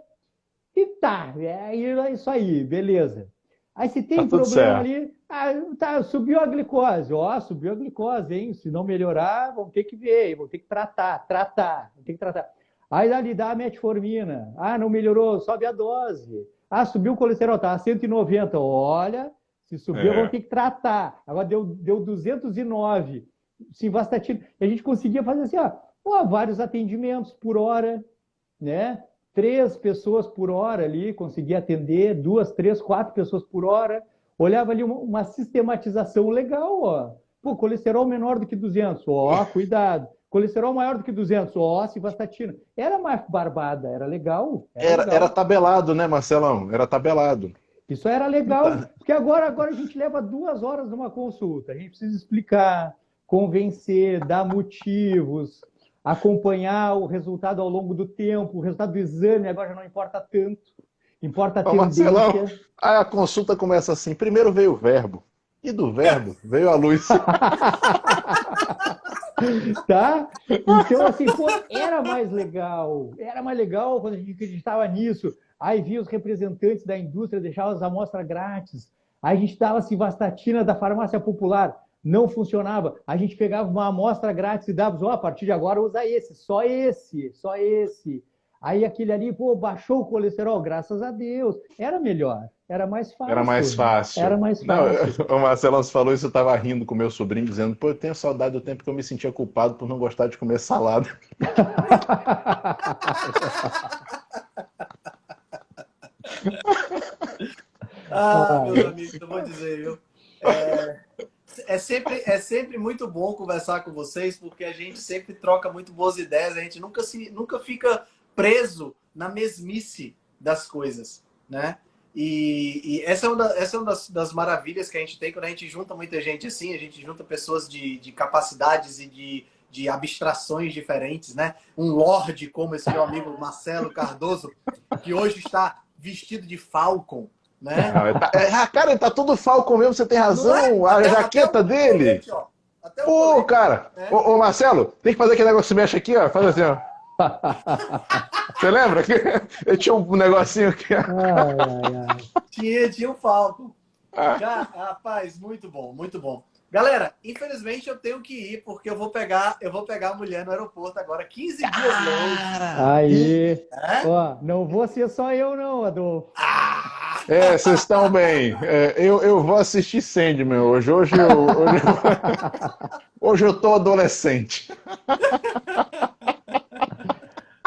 e tá. É isso aí, beleza. Aí se tem tudo problema certo. ali, subiu a glicose. Ó, subiu a glicose, hein? Se não melhorar, vamos ter que ver, vamos ter que tratar, vamos ter que tratar. Aí ali dá a metformina. Ah, não melhorou, sobe a dose. Ah, subiu o colesterol, tá a 190. Olha, se subiu, vamos ter que tratar. Agora deu 209. Simvastatina. E a gente conseguia fazer assim, ó, vários atendimentos por hora, né? 3 pessoas por hora ali, conseguia atender 2, 3, 4 pessoas por hora. Olhava ali uma sistematização legal, ó. Pô, colesterol menor do que 200, ó, cuidado. Colesterol maior do que 200, ó, simvastatina. Era mais barbada, era legal. Era tabelado, né, Marcelão? Era tabelado. Isso era legal, porque agora a gente leva 2 horas numa consulta. A gente precisa explicar, convencer, dar motivos, acompanhar o resultado ao longo do tempo. O resultado do exame agora já não importa tanto. Importa a tendência. Marcelão, aí a consulta começa assim. Primeiro veio o verbo. E do verbo veio a luz. Tá? Então, assim, pô, era mais legal quando a gente acreditava nisso. Aí via os representantes da indústria, deixavam as amostras grátis. Aí a gente dava simvastatina da farmácia popular. Não funcionava. A gente pegava uma amostra grátis e dava, a partir de agora usa esse, só esse, só esse. Aí aquele ali, pô, baixou o colesterol, graças a Deus. Era melhor, era mais fácil. Era mais fácil. Era mais fácil. Não, o Marcelão falou isso, eu estava rindo com meu sobrinho, dizendo, pô, eu tenho saudade do tempo que eu me sentia culpado por não gostar de comer salada. Meus amigos, eu vou dizer, viu? É sempre muito bom conversar com vocês, porque a gente sempre troca muito boas ideias, a gente nunca fica preso na mesmice das coisas, né? E essa é uma das maravilhas que a gente tem quando a gente junta muita gente assim, a gente junta pessoas de capacidades e de abstrações diferentes, né? Um lorde como esse meu amigo Marcelo Cardoso, que hoje está vestido de Falcon, né? Cara, ele tá todo Falcon mesmo, você tem razão. A jaqueta dele. Pô, cara. Ô, Marcelo, tem que fazer aquele negócio que mexe aqui, ó. Faz assim, ó. Você lembra? Eu tinha um negocinho aqui. Tinha um Falcon. Rapaz, muito bom, muito bom. Galera, infelizmente eu tenho que ir, porque eu vou pegar a mulher no aeroporto agora, 15 dias longe. Aí. Ó, não vou ser só eu não, Adolfo. Vocês estão bem. Eu vou assistir Sandman hoje. Hoje eu tô adolescente.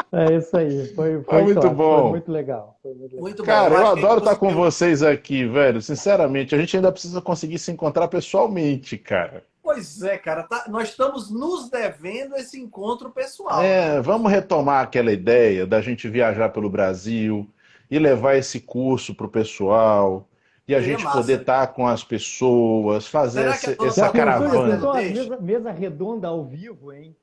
É isso aí. Foi muito top, bom. Foi muito legal. Muito Cara, bom. eu adoro estar com vocês aqui, velho. Sinceramente, a gente ainda precisa conseguir se encontrar pessoalmente, cara. Pois é, cara. Nós estamos nos devendo esse encontro pessoal. Vamos retomar aquela ideia da gente viajar pelo Brasil e levar esse curso pro pessoal. E a gente poder estar com as pessoas, fazer essa caravana. Mesa redonda ao vivo, hein?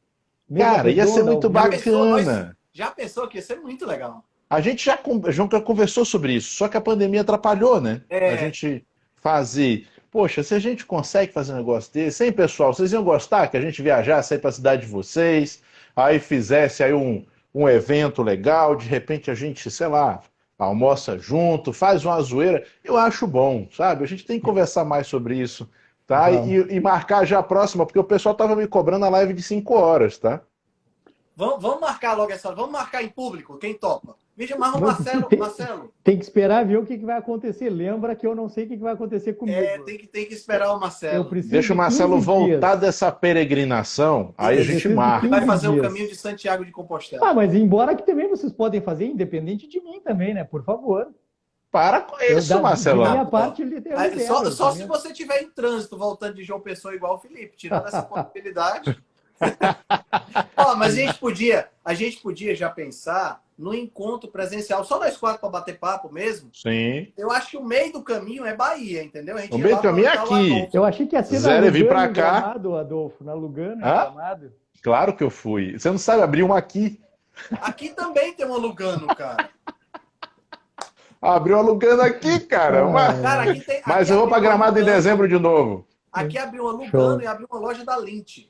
Cara, ia ser muito bacana. Já pensou que ia ser muito legal? A gente já conversou sobre isso, só que a pandemia atrapalhou, né? A gente fazer. Poxa, se a gente consegue fazer um negócio desse, hein, pessoal? Vocês iam gostar que a gente viajasse aí para a cidade de vocês, aí fizesse aí um evento legal, de repente a gente, sei lá, almoça junto, faz uma zoeira. Eu acho bom, sabe? A gente tem que conversar mais sobre isso, tá? E marcar já a próxima, porque o pessoal tava me cobrando a live de 5 horas, tá? Vamos marcar logo essa. Vamos marcar em público, quem topa? Me chamar o Marcelo. Tem que esperar ver o que vai acontecer. Lembra que eu não sei o que vai acontecer comigo. Tem que esperar o Marcelo. Deixa o Marcelo voltar dessa peregrinação, aí a gente marca. Vai fazer o caminho de Santiago de Compostela. Mas embora que também vocês podem fazer, independente de mim também, né? Por favor. Para com isso, Marcelo. Minha parte, só se você estiver em trânsito, voltando de João Pessoa igual o Felipe, tirando essa possibilidade. Mas a gente podia já pensar no encontro presencial, só nós 4 para bater papo mesmo. Sim. Eu acho que o meio do caminho é Bahia, entendeu? O meio do caminho é aqui. Eu achei que ia ser na Lugano, Gramado, Adolfo, na Lugano, Gramado. Claro que eu fui. Você não sabe abrir uma aqui. Aqui também tem uma Lugano, cara. Abriu uma Lugano aqui, cara. Mas eu vou para Gramado em dezembro de novo. Aqui abriu uma Lugano e abriu uma loja da Lint.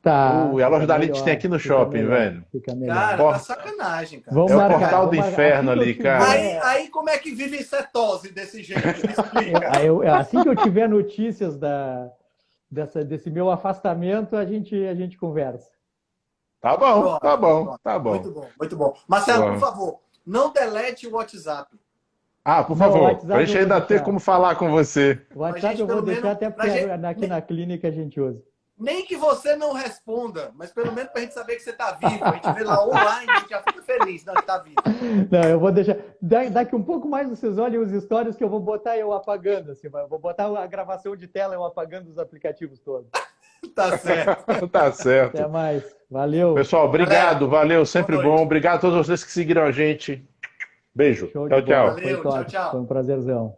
Tá. E a loja fica da Lite melhor, tem aqui no fica shopping, melhor, velho. Fica melhor. Cara, Porta- tá sacanagem, cara. Vamos É o marcar, portal do vamos marcar. inferno Assim que eu ali, tiver- cara. Aí como é que vive em cetose desse jeito? Me explica. assim que eu tiver notícias desse meu afastamento, a gente conversa. Tá bom, Pronto, tá bom, pronto. tá bom. Muito bom, muito bom. Marcelo, por Bom. favor, não delete o WhatsApp. Ah, por Não, o favor, WhatsApp pra gente eu vou ainda ter deixar. como falar com você. O WhatsApp gente, eu vou pelo deixar menos, até porque pra gente- aqui na clínica a gente usa. Nem que você não responda, mas pelo menos pra gente saber que você tá vivo. A gente vê lá online, a gente já fica feliz, não, que tá vivo. Não, eu vou deixar. Daqui um pouco mais vocês olhem os stories que eu vou botar eu apagando. Assim, eu vou botar a gravação de tela eu apagando os aplicativos todos. Tá certo. Tá certo. Até mais. Valeu. Pessoal, obrigado, valeu, sempre boa noite. bom. Obrigado a todos vocês que seguiram a gente. Beijo. Show Tchau, de bola. tchau. Valeu, Foi top. tchau, tchau. Foi um prazerzão.